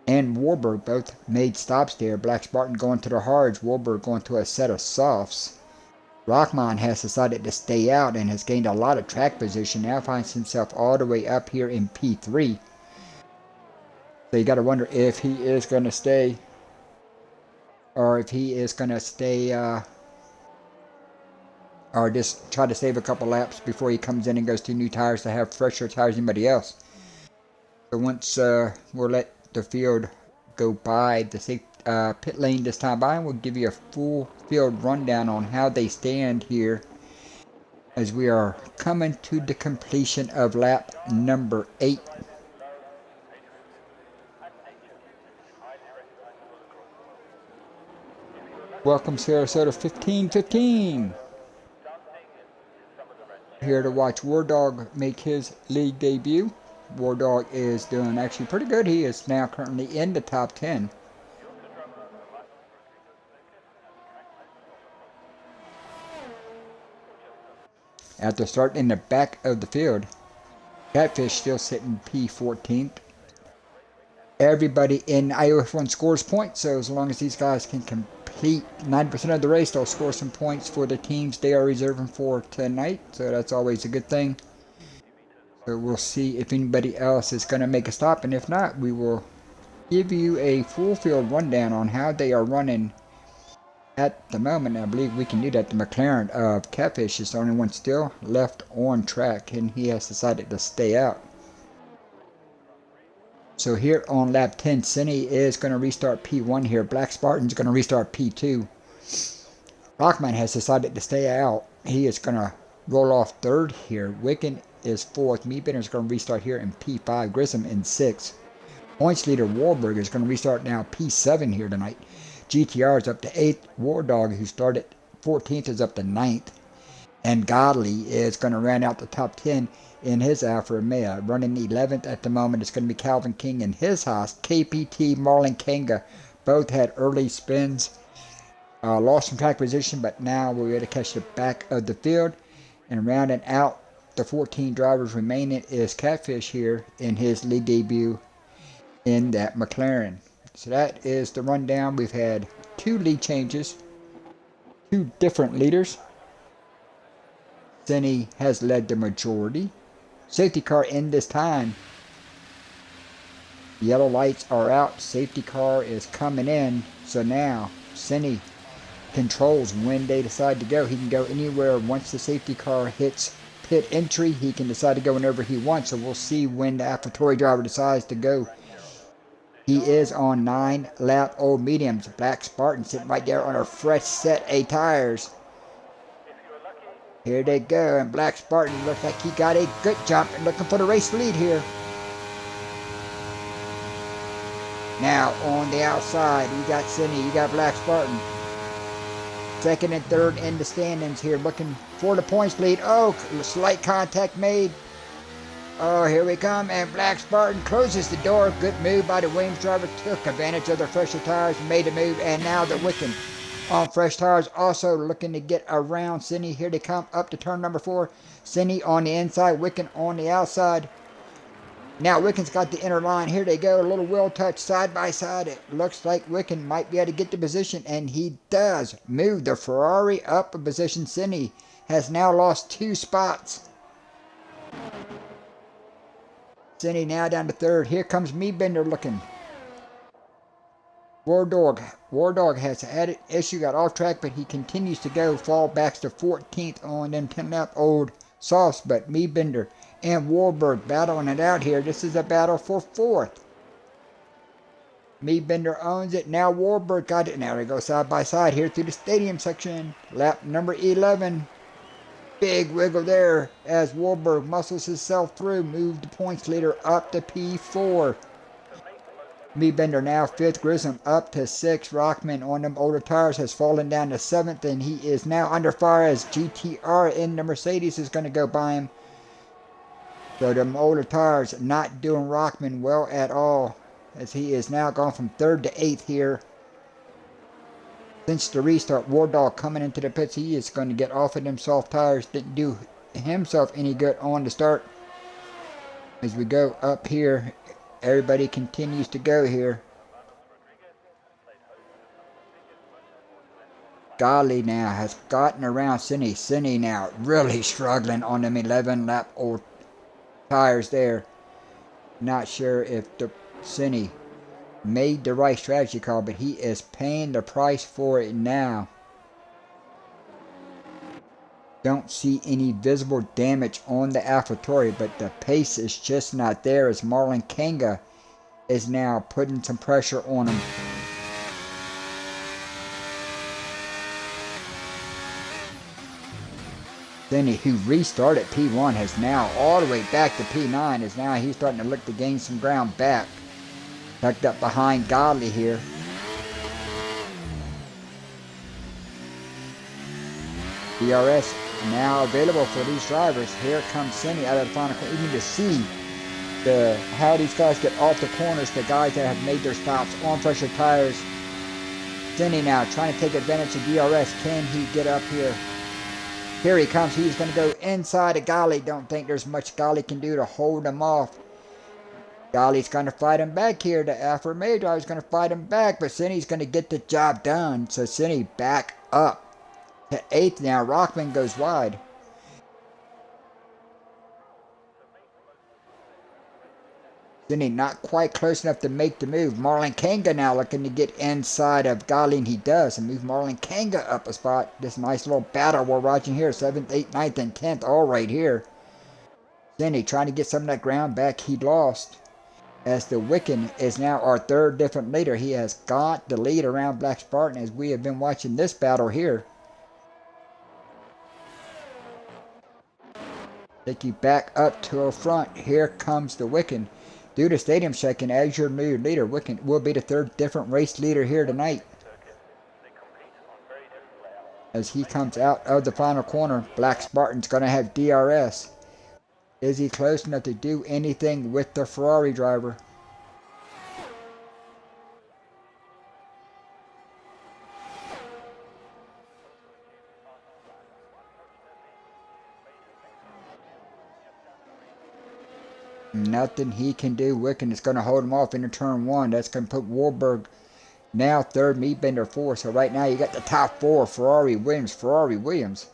and Warburg, both made stops there. Black Spartan going to the hards, Warburg going to a set of softs. Rockman has decided to stay out and has gained a lot of track position. Now finds himself all the way up here in P3. So you got to wonder if he is going to stay, or if he is going to stay, or just try to save a couple laps before he comes in and goes to new tires to have fresher tires than anybody else. So once we'll let the field go by the pit lane this time by, and we'll give you a full field rundown on how they stand here as we are coming to the completion of lap number 8. Welcome Sarasota 1515. Here to watch War Dog make his league debut. War Dog is doing actually pretty good. He is now currently in the top 10. After starting in the back of the field, Catfish still sitting P14th. Everybody in IUF1 scores points, so as long as these guys can complete 90% of the race, they'll score some points for the teams they are reserving for tonight, so that's always a good thing. So we'll see if anybody else is going to make a stop, and if not, we will give you a full field rundown on how they are running at the moment. I believe we can do that. The McLaren of Catfish is the only one still left on track, and he has decided to stay out. So here on lap 10, Cine is going to restart P1 here. Black Spartan's going to restart P2. Rockman has decided to stay out. He is going to roll off third here. Wicken is fourth. Meatbender is going to restart here in P5. Grissom in 6th. Points leader Warburg is going to restart now P7 here tonight. GTR is up to 8th. War Dog, who started 14th, is up to 9th. And Godley is going to round out the top 10 in his Alfa Romeo. Running 11th at the moment is going to be Calvin King in his Haas. KPT, Marlon Kanga both had early spins. Lost some track position, but now we're able to catch the back of the field. And rounding out the 14 drivers remaining is Catfish here in his league debut in that McLaren. So that is the rundown. We've had 2 lead changes, 2 different leaders. Cine has led the majority. Safety car in this time. Yellow lights are out. Safety car is coming in. So now Cine controls when they decide to go. He can go anywhere. Once the safety car hits pit entry, he can decide to go whenever he wants. So we'll see when the AlphaTauri driver decides to go. He is on 9 lap old mediums. Black Spartan sitting right there on a fresh set of tires. Here they go, and Black Spartan looks like he got a good jump and looking for the race lead here. Now on the outside, you got Cine, you got Black Spartan. Second and third in the standings here, looking for the points lead. Oh, slight contact made. Oh, here we come, and Black Spartan closes the door. Good move by the Williams driver. Took advantage of the fresher tires, made a move, and now they're Wicken on fresh tires, also looking to get around Cine. Here they come up to turn number 4. Cine on the inside, Wicken on the outside. Now Wicken's got the inner line. Here they go, a little wheel touch side by side. It looks like Wicken might be able to get the position, and he does move the Ferrari up a position. Cine has now lost 2 spots. Cine now down to 3rd. Here comes Meatbender looking. War Dog has had an issue, got off track, but he continues to go. Fall backs to 14th on them 10 lap old softs, but Meatbender and Warburg battling it out here. This is a battle for 4th. Meatbender owns it. Now Warburg got it. Now they go side by side here through the stadium section. Lap number 11. Big wiggle there as Warburg muscles himself through. Moved the points leader up to P4. Meatbender now 5th. Grissom up to 6th. Rockman on them older tires has fallen down to 7th, and he is now under fire as GTR in the Mercedes is going to go by him. So them older tires not doing Rockman well at all, as he is now gone from 3rd to 8th here. Since the restart, War Dog coming into the pits, he is going to get off of them soft tires. Didn't do himself any good on the start. As we go up here, everybody continues to go here. Golly now has gotten around Cindy. Cindy now really struggling on them 11 lap old tires there. Not sure if the Cindy made the right strategy call, but he is paying the price for it now. Don't see any visible damage on the AlphaTauri, but the pace is just not there as Marlon Kanga is now putting some pressure on him. Cindy, who restarted P1, has now all the way back to P9, as now he's starting to look to gain some ground back. Tucked up behind Godley here. DRS now available for these drivers. Here comes Cindy out of the final corner. You need to see how these guys get off the corners, the guys that have made their stops on pressure tires. Cindy now trying to take advantage of DRS. Can he get up here? Here he comes. He's going to go inside of Golly. Don't think there's much Golly can do to hold him off. Golly's going to fight him back here. The Alfa Romeo driver's going to fight him back, but Cindy's going to get the job done. So Cindy back up to 8th now. Rockman goes wide. Cindy not quite close enough to make the move. Marlon Kanga now looking to get inside of Golly, and he does, and move Marlon Kanga up a spot. This nice little battle we're watching here. 7th, 8th, 9th, and 10th all right here. Cindy trying to get some of that ground back he lost. As the Wiccan is now our third different leader. He has got the lead around Black Spartan as we have been watching this battle here. Take you back up to the front. Here comes the Wiccan. Due to stadium checking, as your new leader, Wiccan will be the third different race leader here tonight. As he comes out of the final corner, Black Spartan's going to have DRS. Is he close enough to do anything with the Ferrari driver? Nothing he can do. Wiccan is going to hold him off into turn 1. That's going to put Warburg now third, Meadbender 4. So right now you got the top 4. Ferrari, Williams.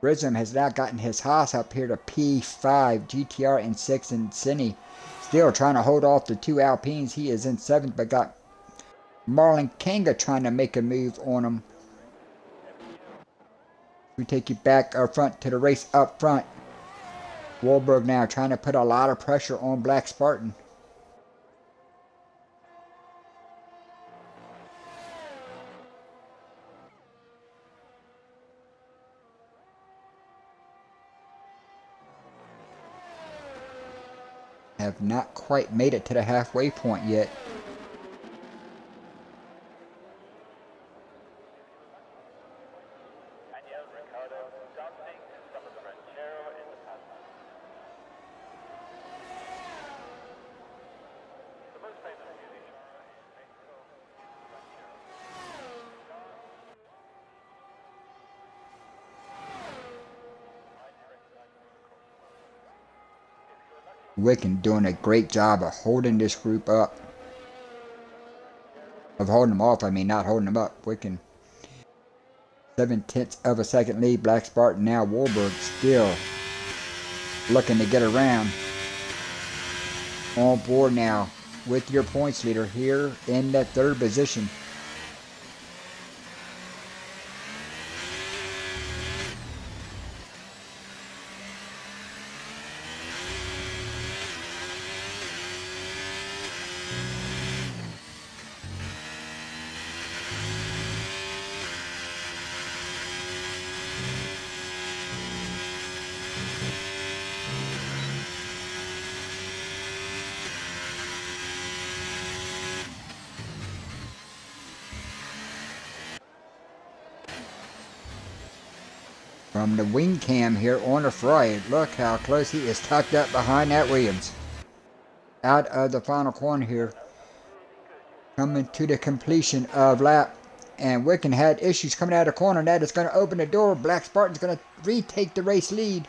Prism has now gotten his Haas up here to P5, GTR in 6, and Cindy still trying to hold off the 2 Alpines. He is in 7th, but got Marlon Kanga trying to make a move on him. We take you back up front to the race up front. Wahlberg now trying to put a lot of pressure on Black Spartan. Have not quite made it to the halfway point yet. Wiccan doing a great job of holding this group up. Of holding them off, I mean, not holding them up. Wiccan 7/10 of a second lead. Black Spartan now. Warburg still looking to get around. On board now with your points leader here in that third position. From the wing cam here on the Ferrari, look how close he is tucked up behind that Williams. Out of the final corner here. Coming to the completion of lap. And Wiccan had issues coming out of the corner. And that is going to open the door. Black Spartan's going to retake the race lead.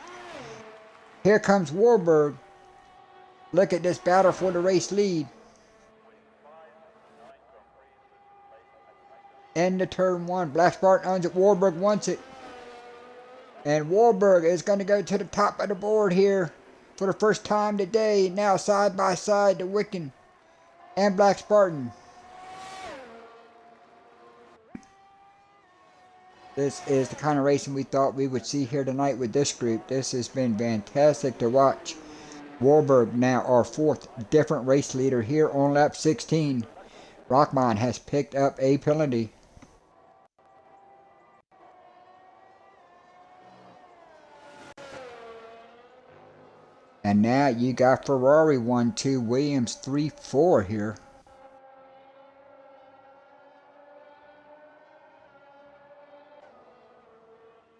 Here comes Warburg. Look at this battle for the race lead. Into turn 1. Black Spartan owns it. Warburg wants it. And Warburg is going to go to the top of the board here for the first time today. Now side by side to Wiccan and Black Spartan. This is the kind of racing we thought we would see here tonight with this group. This has been fantastic to watch. Warburg now our 4th different race leader here on lap 16. Rockman has picked up a penalty. And now you got Ferrari 1-2, Williams 3-4 here.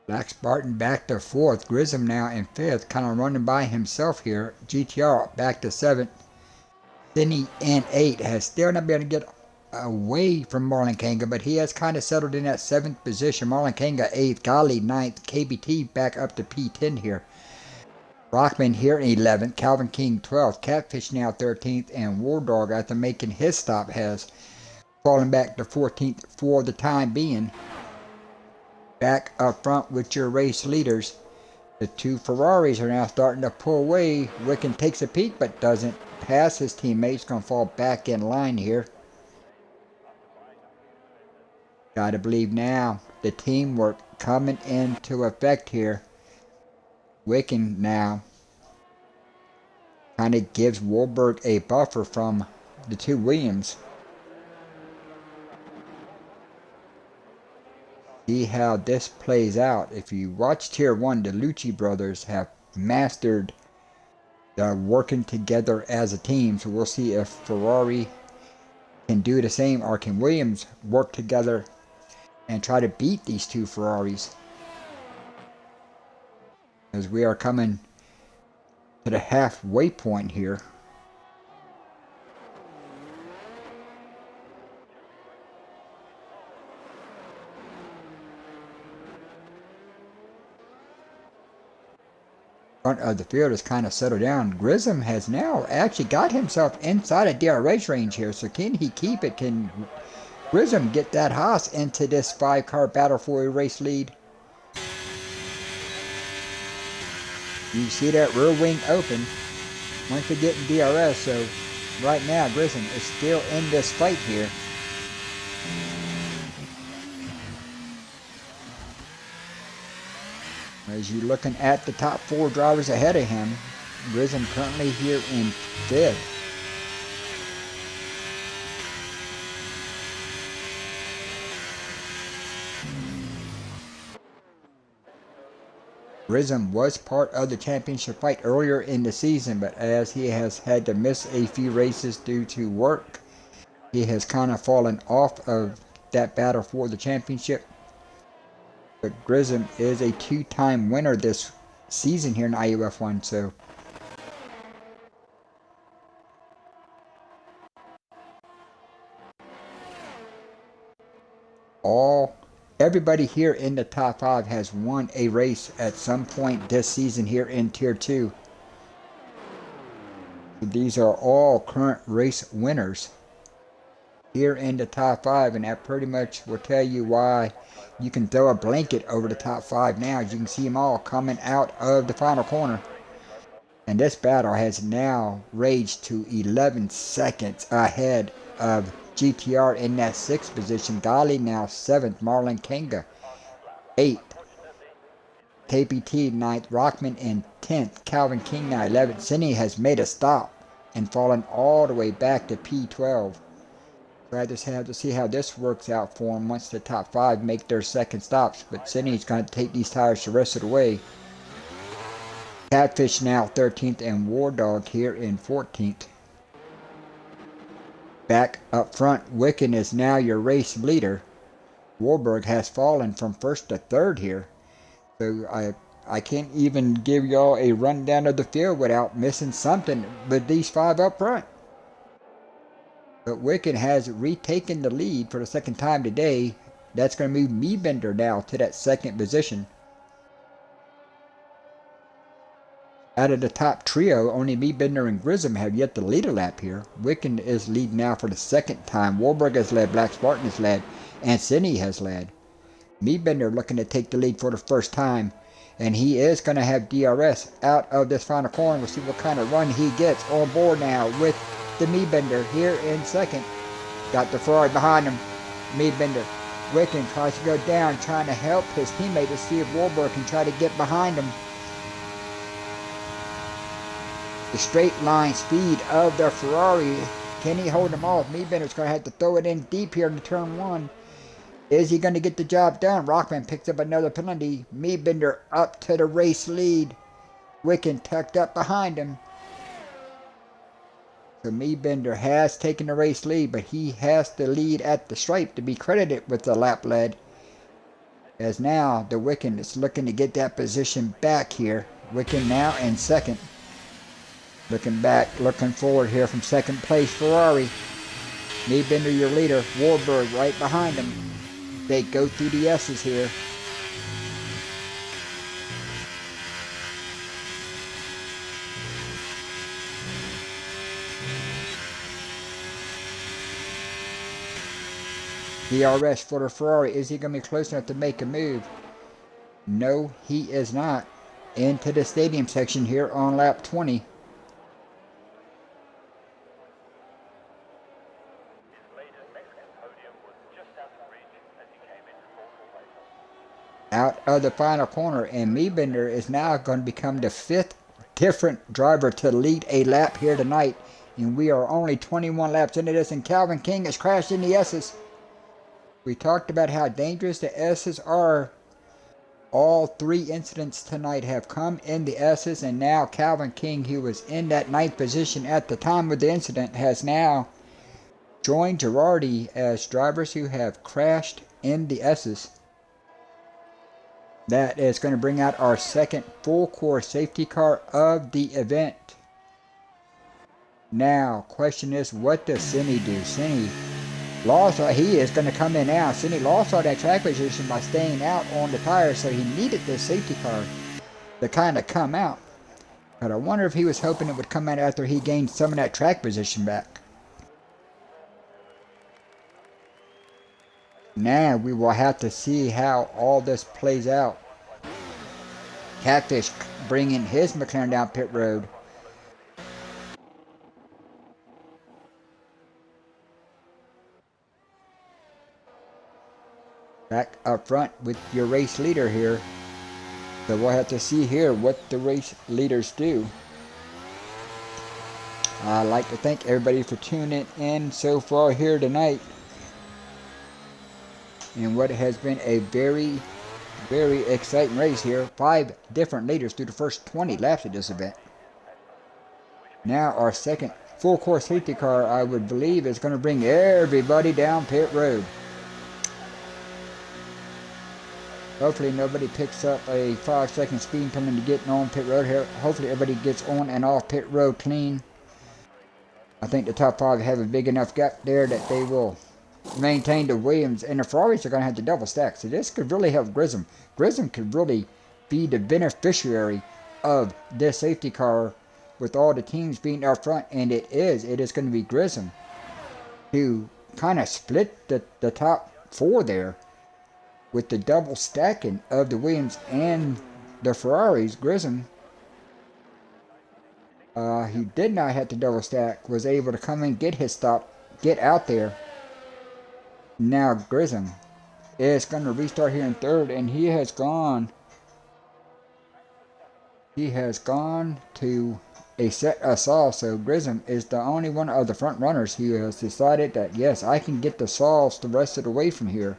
Black Spartan back to 4th. Grissom now in 5th, kind of running by himself here. GTR back to 7th. Denny in 8 has still not been able to get away from Marlon Kanga, but he has kind of settled in that 7th position. Marlon Kanga 8th, Gali 9th, KBT back up to P10 here. Rockman here in 11th, Calvin King 12th, Catfish now 13th, and War Dog after making his stop has fallen back to 14th for the time being. Back up front with your race leaders. The 2 Ferraris are now starting to pull away. Wiccan takes a peek but doesn't pass his teammates. Going to fall back in line here. Got to believe now the teamwork coming into effect here. Wiccan now kind of gives Warburg a buffer from the 2 Williams. See how this plays out. If you watch Tier 1, the Lucci brothers have mastered working together as a team. So we'll see if Ferrari can do the same, or can Williams work together and try to beat these 2 Ferraris. As we are coming to the halfway point here. Front of the field is kind of settled down. Grissom has now actually got himself inside a DRH range here. So can he keep it? Can Grissom get that Haas into this 5-car battle for a race lead? You see that rear wing open once we get in DRS. So right now Grissom is still in this fight here. As you're looking at the top 4 drivers ahead of him, Grissom currently here in 5th. Grissom was part of the championship fight earlier in the season, but as he has had to miss a few races due to work, he has kind of fallen off of that battle for the championship. But Grissom is a 2-time winner this season here in IUF1, so everybody here in the top 5 has won a race at some point this season here in Tier 2. These are all current race winners here in the top 5, and that pretty much will tell you why you can throw a blanket over the top 5 now. As you can see them all coming out of the final corner. And this battle has now raged to 11 seconds ahead of GTR in that 6th position. Gali now 7th. Marlon Kanga 8th. KPT 9th. Rockman in 10th. Calvin King now 11th. Cine has made a stop and fallen all the way back to P12. So I just have to see how this works out for him once the top 5 make their second stops. But Cine's going to take these tires the rest of the way. Catfish now 13th and War Dog here in 14th. Back up front, Wiccan is now your race leader. Warburg has fallen from 1st to 3rd here. So I can't even give y'all a rundown of the field without missing something with these 5 up front. But Wiccan has retaken the lead for the 2nd time today. That's going to move Meebender now to that 2nd position. Out of the top trio, only me, Bender, and Grissom have yet to lead a lap here. Wicken is leading now for the second time. Warburg has led, Black Spartan has led, and Cindy has led. Me, Bender, looking to take the lead for the first time, and he is going to have DRS out of this final corner. We'll see what kind of run he gets on board now with the Me Bender here in second. Got the Ferrari behind him. Me Bender. Wicken tries to go down, trying to help his teammate to see if Warburg can try to get behind him. The straight line speed of the Ferrari. Can he hold him off? Me Bender's going to have to throw it in deep here in turn one. Is he going to get the job done? Rockman picks up another penalty. Me Bender up to the race lead. Wicken tucked up behind him. So Me Bender has taken the race lead, but he has to lead at the stripe to be credited with the lap lead. As now the Wicken is looking to get that position back here. Wicken now in second. Looking back, looking forward here from second place Ferrari. Me Bender your leader. Warburg right behind him. They go through the S's here. DRS for the Ferrari. Is he going to be close enough to make a move? No, he is not. Into the stadium section here on lap 20. Out of the final corner, and Me Bender is now going to become the fifth different driver to lead a lap here tonight. And we are only 21 laps into this, and Calvin King has crashed in the S's. We talked about how dangerous the S's are. All three incidents tonight have come in the S's, and now Calvin King, who was in that ninth position at the time of the incident, has now joined Girardi as drivers who have crashed in the S's. That is going to bring out our second full course safety car of the event. Now, question is, what does Cindy do? Cindy lost, he is going to come in now. Cindy lost all that track position by staying out on the tires, so he needed this safety car to kind of come out. But I wonder if he was hoping it would come out after he gained some of that track position back. Now we will have to see how all this plays out. Catfish bringing his McLaren down pit road. Back up front with your race leader here. So we'll have to see here what the race leaders do. I'd like to thank everybody for tuning in so far here tonight. And what has been a very, very exciting race here. 5 different leaders through the first 20 laps of this event. Now our second full course safety car, I would believe, is going to bring everybody down pit road. Hopefully nobody picks up a 5-second speeding penalty to getting on pit road here. Hopefully everybody gets on and off pit road clean. I think the top 5 have a big enough gap there that they will maintain the Williams, and the Ferraris are going to have to double stack. So this could really help Grissom. Grissom could really be the beneficiary of this safety car with all the teams being up front, and it is going to be Grissom who kind of split the top 4 there with the double stacking of the Williams and the Ferraris. Grissom, he did not have to double stack, was able to come in, get his stop, get out there. Now Grissom is going to restart here in third, and he has gone to a set us off. So Grissom is the only one of the front runners who has decided that, yes, I can get the solves the rest of the way from here.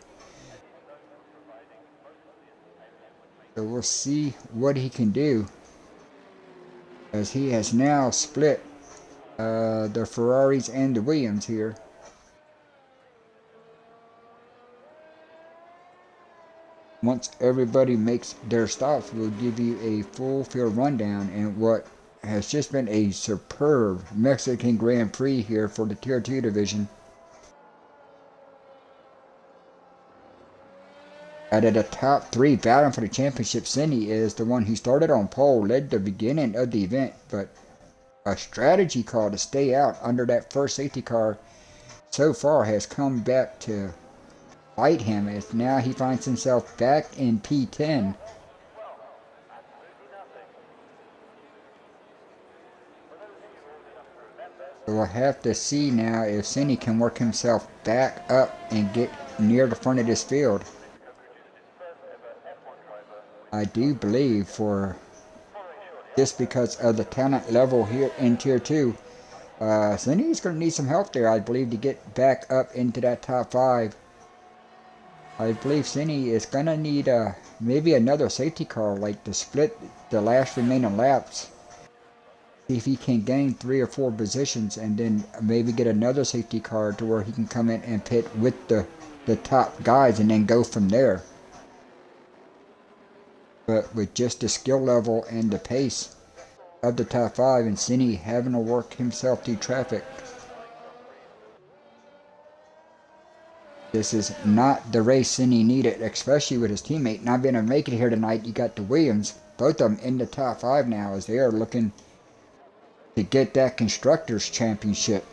So we'll see what he can do, as he has now split the Ferraris and the Williams here. Once everybody makes their stops, we'll give you a full field rundown and what has just been a superb Mexican Grand Prix here for the Tier 2 division. Out of the top three battling for the championship, Cindy is the one who started on pole, led the beginning of the event, but a strategy call to stay out under that first safety car so far has come back to bite him, as now he finds himself back in P10. So we'll have to see now if Cindy can work himself back up and get near the front of this field. I do believe, for just because of the talent level here in Tier 2, Cindy's going to need some help there, I believe, to get back up into that top 5. I believe Cindy is going to need maybe another safety car, like to split the last remaining laps. See if he can gain 3 or 4 positions, and then maybe get another safety car to where he can come in and pit with the top guys and then go from there. But with just the skill level and the pace of the top 5, and Cindy having to work himself through traffic, this is not the race Cindy needed, especially with his teammate not being able to make it here tonight. You got the Williams, both of them in the top 5 now, as they are looking to get that Constructors Championship.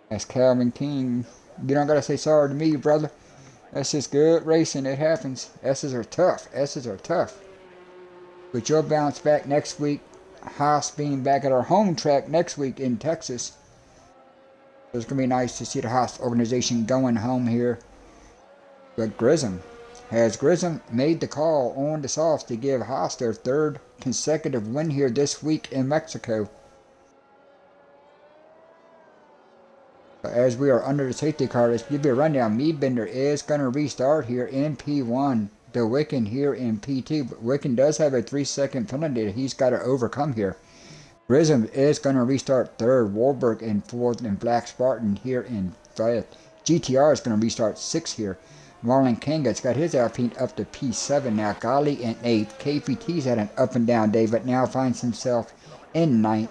As Calvin King, you don't gotta say sorry to me, brother. That's just good racing. It happens. S's are tough. S's are tough. But you'll bounce back next week. Haas being back at our home track next week in Texas. It's going to be nice to see the Haas organization going home here. But Grissom made the call on the softs to give Haas their 3rd consecutive win here this week in Mexico. As we are under the safety car, let's give you a rundown. Meadbender is going to restart here in P1. The Wicken here in P2. But Wicken does have a 3-second penalty that he's got to overcome here. Grissom is going to restart 3rd. Wahlberg in 4th. And Black Spartan here in 5th. GTR is going to restart 6th here. Marlon Kanga's got his Alpine up to P7 now. Gali in 8th. KPT's had an up and down day, but now finds himself in 9th.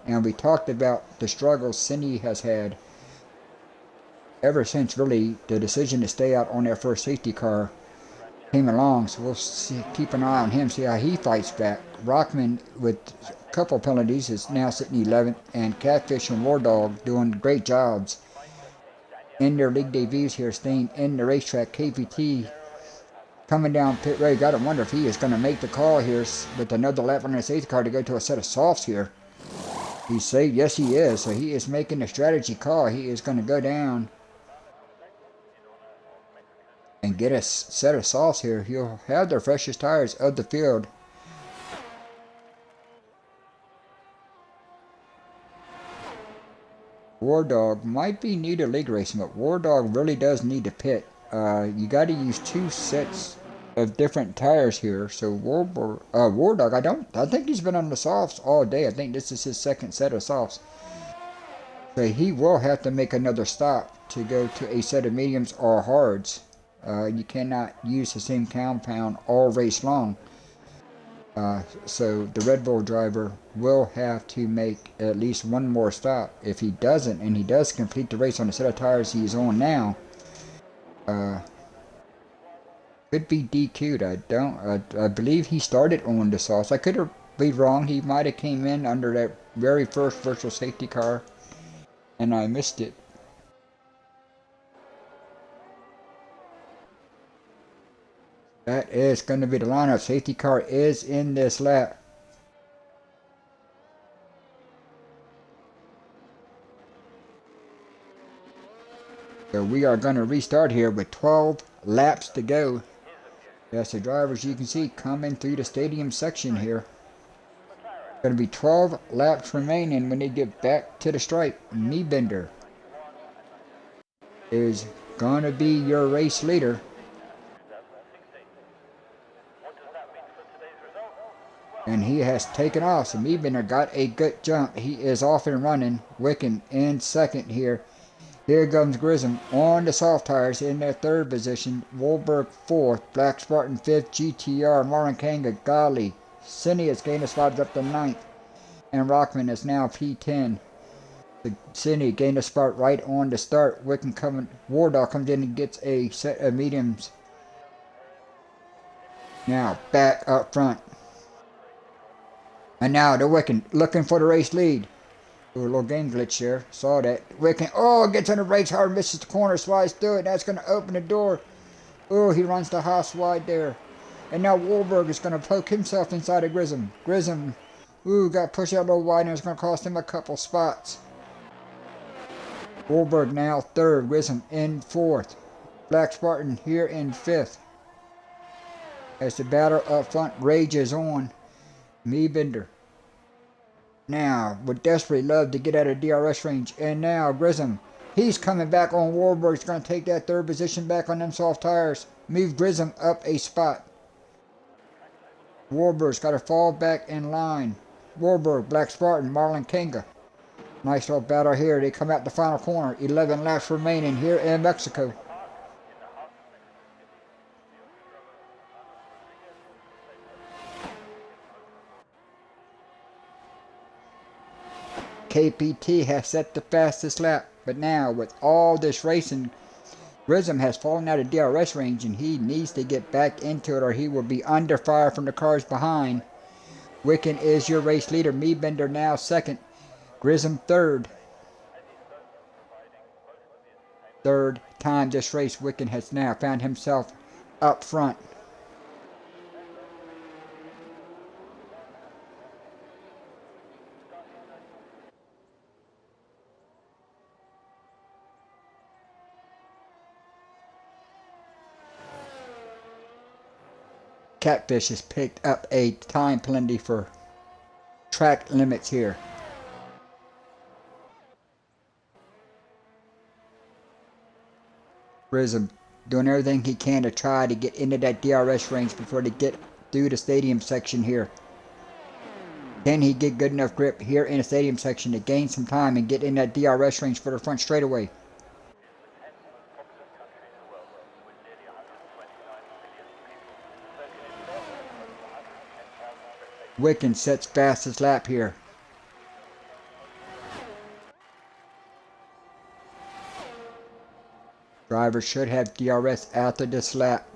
And we talked about the struggles Cindy has had ever since really the decision to stay out on their first safety car came along. So we'll keep an eye on him, see how he fights back. Rockman, with a couple penalties, is now sitting 11th, and Catfish and War Dog doing great jobs in their league debuts here, staying in the racetrack. KPT coming down pit road. Gotta wonder if he is going to make the call here with another lap on the safety car to go to a set of softs here. He's safe. Yes, he is. So he is making a strategy call. He is going to go down and get a set of softs here. He'll have their freshest tires of the field. War Dog might be new to league racing, but War Dog really does need to pit. You got to use 2 sets of different tires here. So War Dog, I think he's been on the softs all day. I think this is his 2nd set of softs. So he will have to make another stop to go to a set of mediums or hards. You cannot use the same compound all race long. So the Red Bull driver will have to make at least one more stop. If he doesn't, and he does complete the race on the set of tires he's on now, could be DQ'd. I believe he started on the sauce. I could be wrong. He might have came in under that very first virtual safety car, and I missed it. That is going to be the lineup. Safety car is in this lap. So we are going to restart here with 12 laps to go. Yes, the drivers, you can see, coming through the stadium section here. Going to be 12 laps remaining when they get back to the stripe. Meadbender is going to be your race leader. And he has taken off. So Meadbender got a good jump. He is off and running. Wicken in 2nd here. Here comes Grissom on the soft tires in their 3rd position. Wahlberg 4th. Black Spartan 5th. GTR. Marlon Kanga. Gali. Cineas gained a spot up to 9th. And Rockman is now P10. The Cine gained a spot right on the start. Wardell comes in and gets a set of mediums. Now back up front. And now the Wiccan looking for the race lead. Ooh, a little game glitch there. Saw that. Wiccan, gets on the brakes hard, misses the corner, slides through it. That's going to open the door. Oh, he runs the Haas wide there. And now Wahlberg is going to poke himself inside of Grissom. Grissom, got pushed out a little wide and it's going to cost him a couple spots. Wahlberg now third. Grissom in fourth. Black Spartan here in fifth. As the battle up front rages on. Bender now would desperately love to get out of DRS range. And now Grissom, he's coming back on Wahlberg. He's going to take that third position back on them soft tires. Move Grissom up a spot. Wahlberg's got to fall back in line. Wahlberg, Black Spartan, Marlon Kinga. Nice little battle here. They come out the final corner. 11 laps remaining here in Mexico. KPT has set the fastest lap, but now with all this racing, Grissom has fallen out of DRS range and he needs to get back into it or he will be under fire from the cars behind. Wiccan is your race leader. Bender now second. Grissom third. Third time this race, Wiccan has now found himself up front. Catfish has picked up a time penalty for track limits here. Grissom doing everything he can to try to get into that DRS range before they get through the stadium section here. Can he get good enough grip here in the stadium section to gain some time and get in that DRS range for the front straightaway? Wiccan sets fastest lap here. Driver should have DRS after this lap.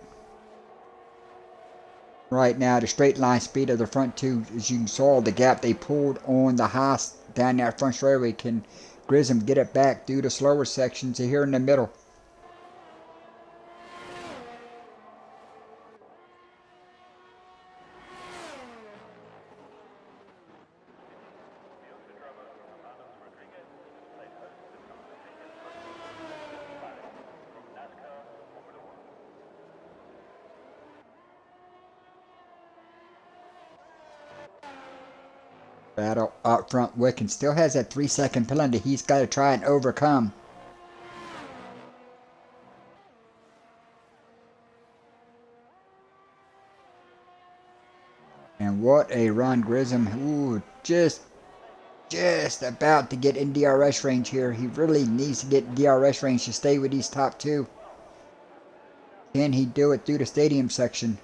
Right now, the straight line speed of the front two, as you saw, the gap they pulled on the Haas down that front straightaway. Can Grissom get it back through the slower sections here in the middle? Battle up front. Wiccan still has that 3-second penalty he's got to try and overcome. And what a run, Grissom. Ooh, just about to get in DRS range here. He really needs to get DRS range to stay with these top two. Can he do it through the stadium section?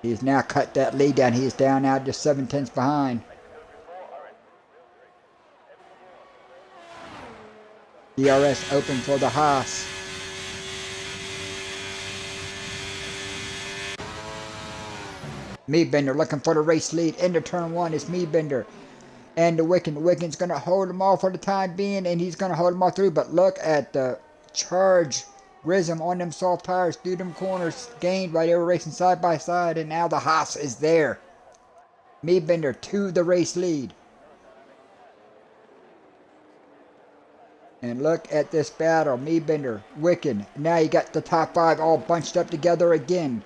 He's now cut that lead down. He is down now just 7/10 behind. DRS open for the Haas. Bender looking for the race lead. Into turn one is Bender. And the Wiccan. Wiccan's going to hold him off for the time being. And he's going to hold him off through. But look at the charge. Grissom on them soft tires through them corners gained while they were racing side by side, and now the Haas is there. Bender to the race lead. And look at this battle. Bender, Wiccan. Now you got the top five all bunched up together again.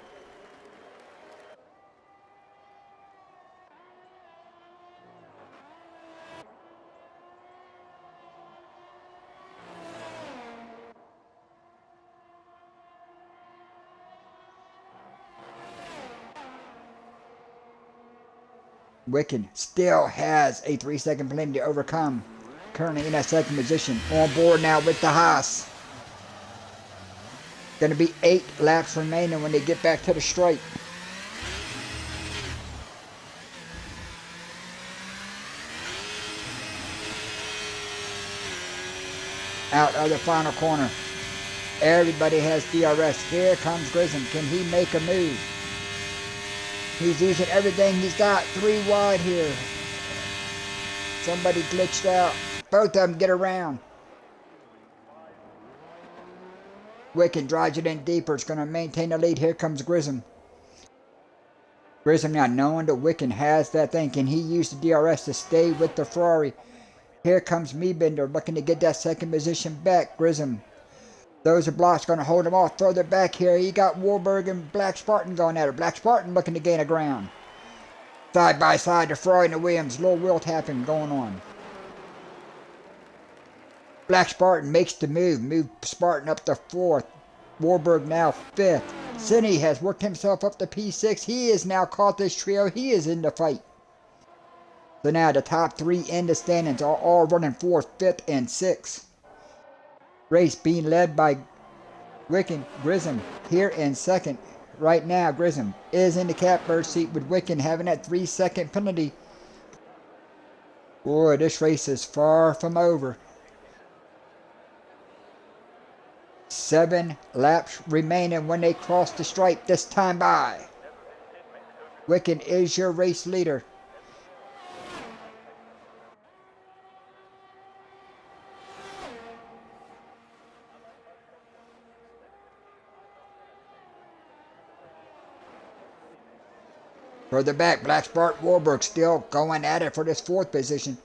Wiccan still has a 3-second penalty to overcome. Currently in that second position. On board now with the Haas. Going to be 8 laps remaining when they get back to the straight. out of the final corner. Everybody has DRS. Here comes Grissom. Can he make a move? He's using everything he's got. 3 wide here. Somebody glitched out. Both of them get around. Wicken drives it in deeper. It's going to maintain the lead. Here comes Grissom. Grissom now knowing that Wicken has that thing. Can he use the DRS to stay with the Ferrari? Here comes Meebender looking to get that second position back. Grissom. Those are blocks going to hold him off further back here. He got Warburg and Black Spartan going at it. Black Spartan looking to gain a ground. Side by side, the Ferrari and the Williams. Little wheel tapping going on. Black Spartan makes the move. Move Spartan up to 4th. Warburg now 5th. Cine has worked himself up to P6. He has now caught this trio. He is in the fight. So now the top 3 in the standings are all running 4th, 5th, and 6th. Race being led by Wicken. Grissom here in 2nd. Right now, Grissom is in the catbird seat with Wicken having that 3-second penalty. Boy, this race is far from over. 7 laps remaining when they cross the stripe this time by. Wicken is your race leader. Further back, Black Spartan Warburg still going at it for this 4th position.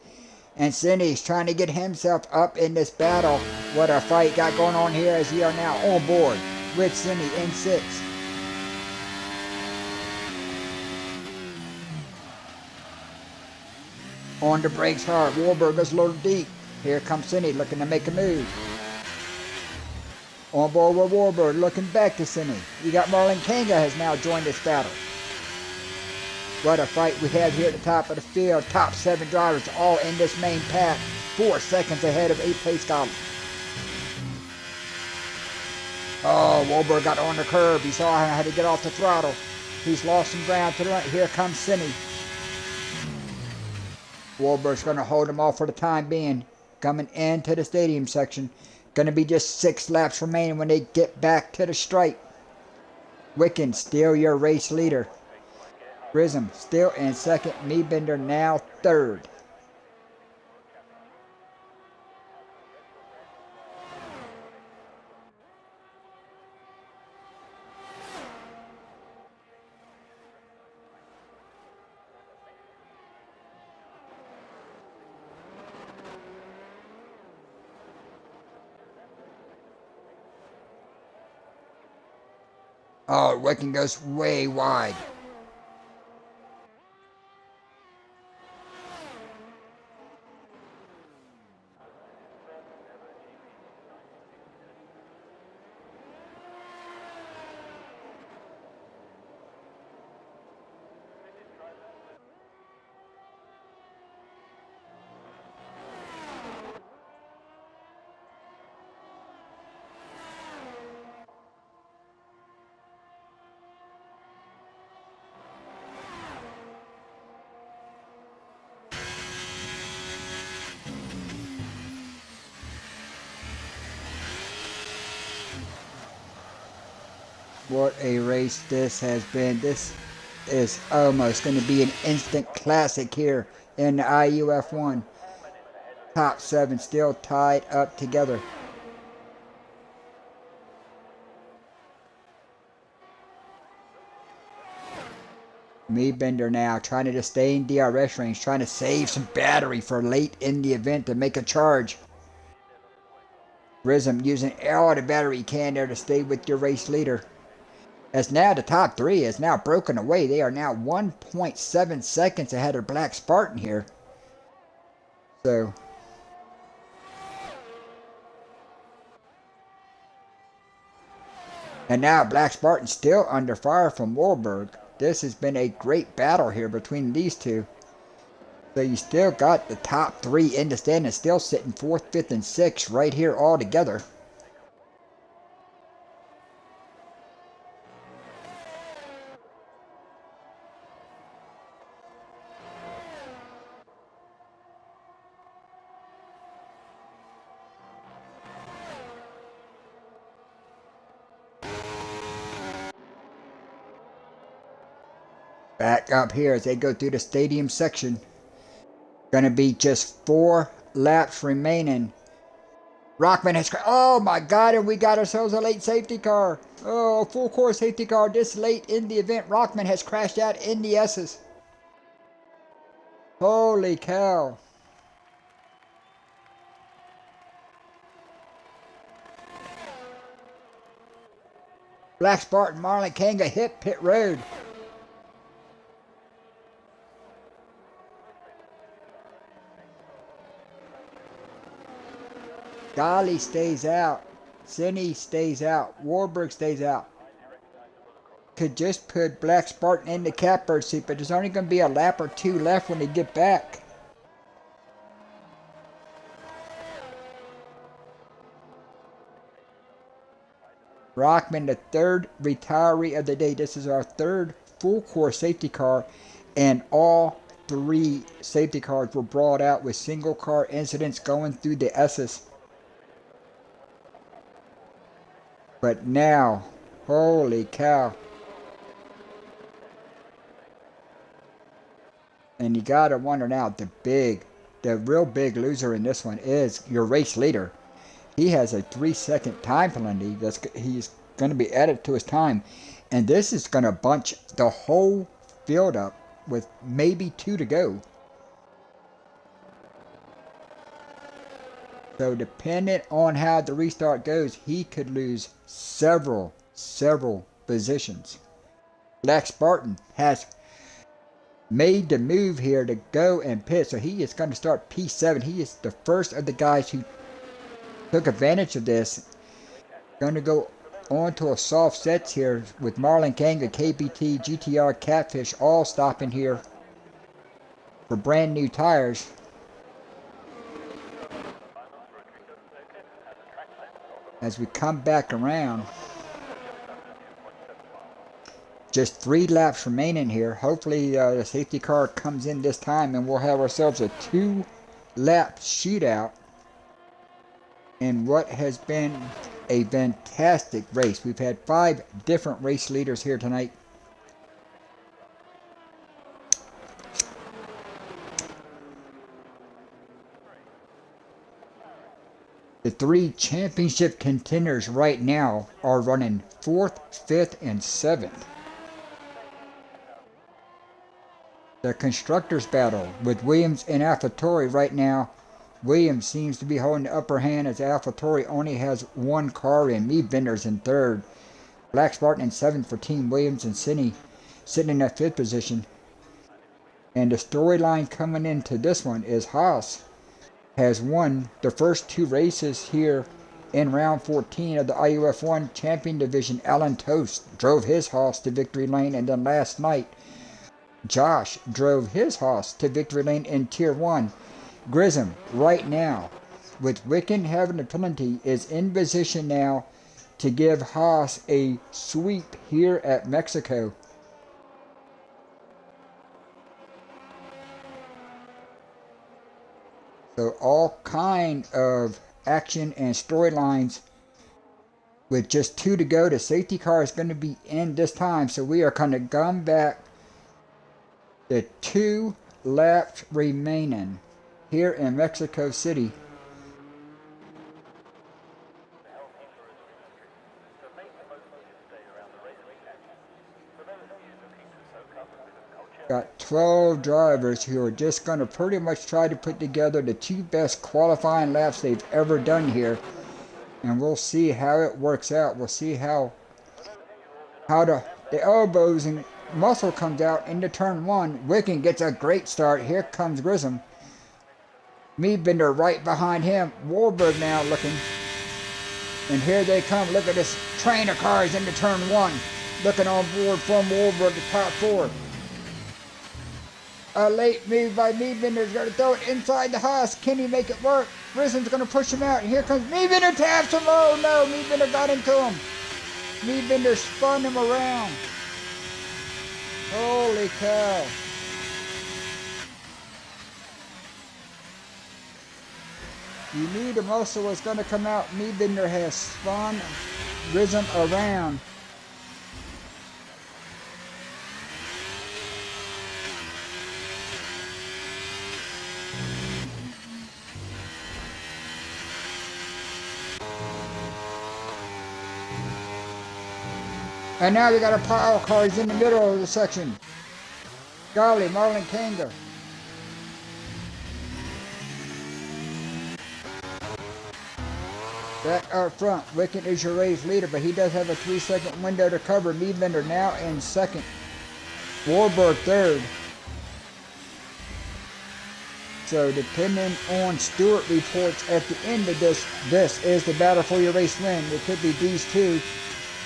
And Cine's trying to get himself up in this battle. What a fight got going on here as we are now on board with Cine in 6th. On the brakes hard. Warburg is a little deep. Here comes Cine looking to make a move. On board with Warburg looking back to Cine. You got Marlon Kanga has now joined this battle. What a fight we have here at the top of the field. Top 7 drivers all in this main pack. 4 seconds ahead of 8th place Scotland. Oh, Warburg got on the curb. He saw how to get off the throttle. He's lost some ground to the right. Here comes Cine. Warburg's going to hold him off for the time being. Coming into the stadium section. Going to be just 6 laps remaining when they get back to the stripe. Wicken still your race leader. Grissom still in 2nd. Meebender now 3rd. Oh, Wicken goes way wide. What a race this has been. This is almost going to be an instant classic here in the IUF1. Top 7 still tied up together. Meebender now trying to just stay in DRS range, trying to save some battery for late in the event to make a charge. Grissom using all the battery he can there to stay with your race leader. As now the top 3 is now broken away. They are now 1.7 seconds ahead of Black Spartan here. So and now Black Spartan still under fire from Warburg. This has been a great battle here between these two. So you still got the top 3 in the standings still sitting 4th, 5th, and 6th right here all together. Back up here as they go through the stadium section. Gonna be just 4 laps remaining. Rockman has... Oh my God, and we got ourselves a late safety car. Oh, full course safety car this late in the event. Rockman has crashed out in the S's. Holy cow. Black Spartan Marlon Kanga hit pit road. Golly stays out. Cine stays out. Warburg stays out. Could just put Black Spartan in the catbird seat, but there's only going to be a lap or 2 left when they get back. Rockman, the 3rd retiree of the day. This is our 3rd full course safety car, and all 3 safety cars were brought out with single car incidents going through the S's. But now, holy cow. And you gotta wonder now, the real big loser in this one is your race leader. He has a 3-second time penalty he's gonna be added to his time. And this is gonna bunch the whole field up with maybe 2 to go. So depending on how the restart goes, he could lose several positions. Black Spartan has made the move here to go and pit, so he is going to start P7. He is the first of the guys who took advantage of this. Going to go on to a soft sets here with Marlon Kanga, KBT, GTR, Catfish all stopping here for brand new tires. As we come back around, just 3 laps remaining here. Hopefully the safety car comes in this time and we'll have ourselves a 2-lap shootout in what has been a fantastic race. We've had 5 different race leaders here tonight. The 3 championship contenders right now are running 4th, 5th, and 7th. The constructors battle with Williams and AlphaTauri right now. Williams seems to be holding the upper hand as AlphaTauri only has 1 car in. Meadbender's in 3rd. Black Spartan in 7th for Team Williams, and Cine sitting in that 5th position. And the storyline coming into this one is Haas has won the first 2 races here in round 14 of the IUF1 Champion Division. Alan Toast drove his Haas to victory lane, and then last night Josh drove his Haas to victory lane in Tier 1. Grissom right now, with Wicken having a penalty, is in position now to give Haas a sweep here at Mexico. So all kind of action and storylines with just 2 to go. The safety car is going to be in this time, so we are going to come back the 2 laps remaining here in Mexico City. Got 12 drivers who are just going to pretty much try to put together the 2 best qualifying laps they've ever done here. And we'll see how it works out. We'll see how the elbows and muscle comes out into turn 1. Wicken gets a great start. Here comes Grissom. Meadbender right behind him. Warburg now looking. And here they come. Look at this train of cars into turn 1. Looking on board from Warburg to top 4. A late move by Meadbender's going to throw it inside the Haas. Can he make it work? Grissom's going to push him out. And here comes Meadbender, taps him. Oh no, Meadbender got into him. Meadbender spun him around. Holy cow. You knew the muscle was going to come out. Meadbender has spun Grissom around. And now we got a pile of cars in the middle of the section. Golly, Marlon Kanga. Back up front, Wicked is your race leader, but he does have a 3-second window to cover. Meadbender now in second. Warburg third. So depending on Stewart reports at the end of this is the battle for your race win. It could be these two.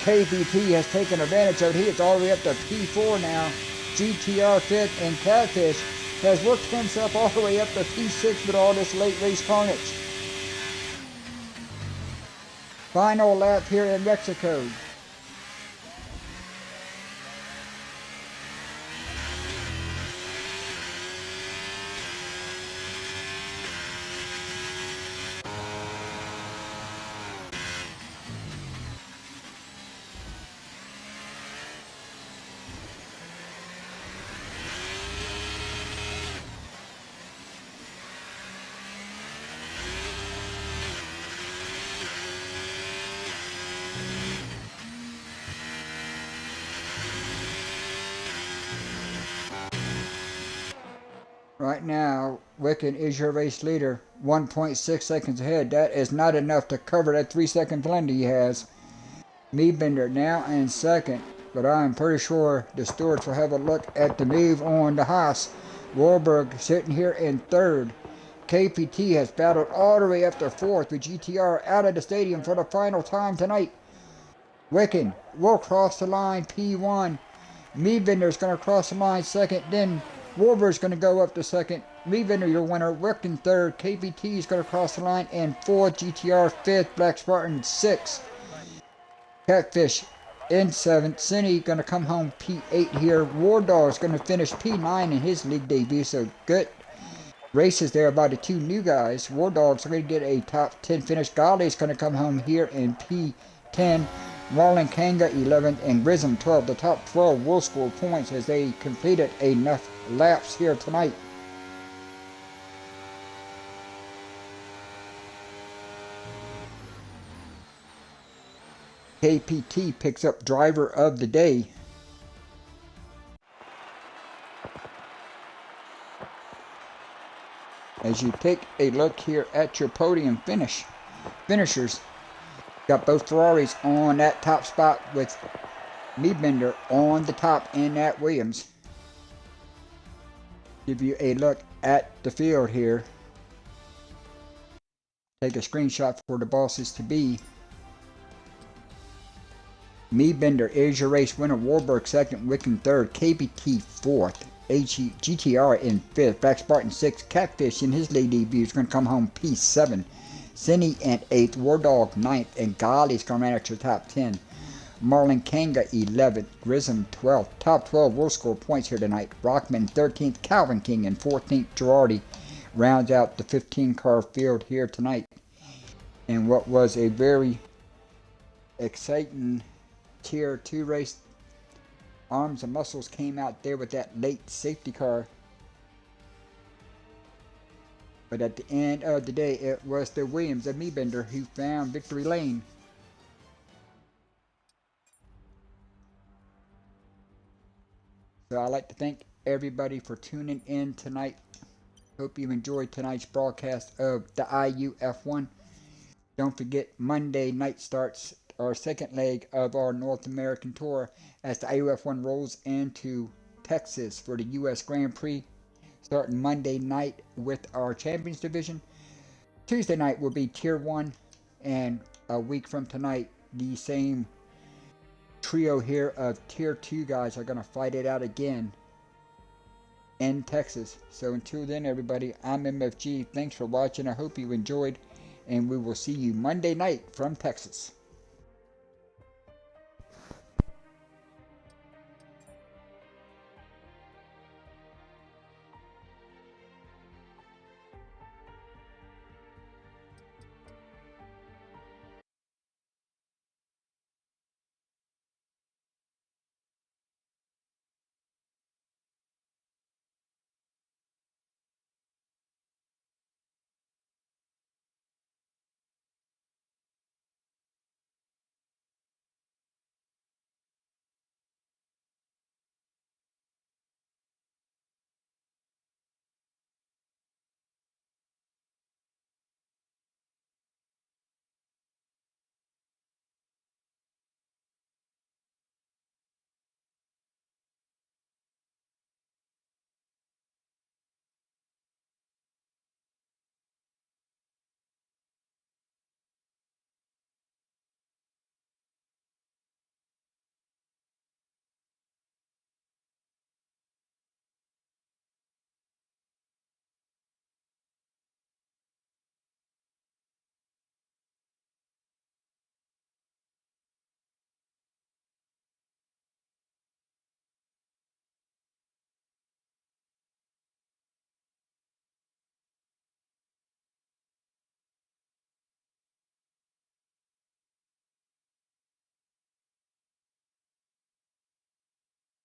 KVT has taken advantage of it. He is all the way up to P4 now. GTR 5th and Catfish has worked himself all the way up to P6 with all this late race carnage. Final lap here in Mexico. Right now, Wicked is your race leader, 1.6 seconds ahead. That is not enough to cover that 3-second blend he has. Meadbender now in second, but I'm pretty sure the stewards will have a look at the move on the Haas. Warburg sitting here in third. KPT has battled all the way up to fourth with GTR out of the stadium for the final time tonight. Wicked will cross the line P1. Meadbender's going to cross the line second, then Warburg's going to go up to second. Meadbender your winner. Wicked third. KPT is going to cross the line in fourth. GTR fifth. Black Spartan sixth. Catfish in seventh. Cine going to come home P8 here. War Dog's going to finish P9 in his league debut. So good races there by the two new guys. War Dog's going to get a top 10 finish. Golly's going to come home here in P10. Marlon Kanga 11th and Grism 12. The top 12 will score points as they completed enough laps here tonight. KPT picks up driver of the day. As you take a look here at your podium finishers, got both Ferraris on that top spot with Meadbender on the top in that Williams. Give you a look at the field here. Take a screenshot for the bosses to be. Meadbender is your race winner. Warburg second. Wicked third. KBT fourth. GTR in fifth. Black Spartan sixth. Catfish in his league debut is going to come home P7. Cine in 8th, War Dog 9th, and Golly's going to manage the top 10. Marlon Kanga 11th, Grism 12th. Top 12 will score points here tonight. Rockman 13th, Calvin King in 14th, Girardi rounds out the 15-car field here tonight. And what was a very exciting Tier 2 race, Arms and Muscles came out there with that late safety car. But at the end of the day, it was the Williams of Meadbender who found victory lane. So I'd like to thank everybody for tuning in tonight. Hope you enjoyed tonight's broadcast of the IUF1. Don't forget, Monday night starts our second leg of our North American tour as the IUF1 rolls into Texas for the U.S. Grand Prix. Starting Monday night with our Champions Division. Tuesday night will be Tier 1. And a week from tonight, the same trio here of Tier 2 guys are going to fight it out again in Texas. So until then, everybody, I'm MFG. Thanks for watching. I hope you enjoyed. And we will see you Monday night from Texas.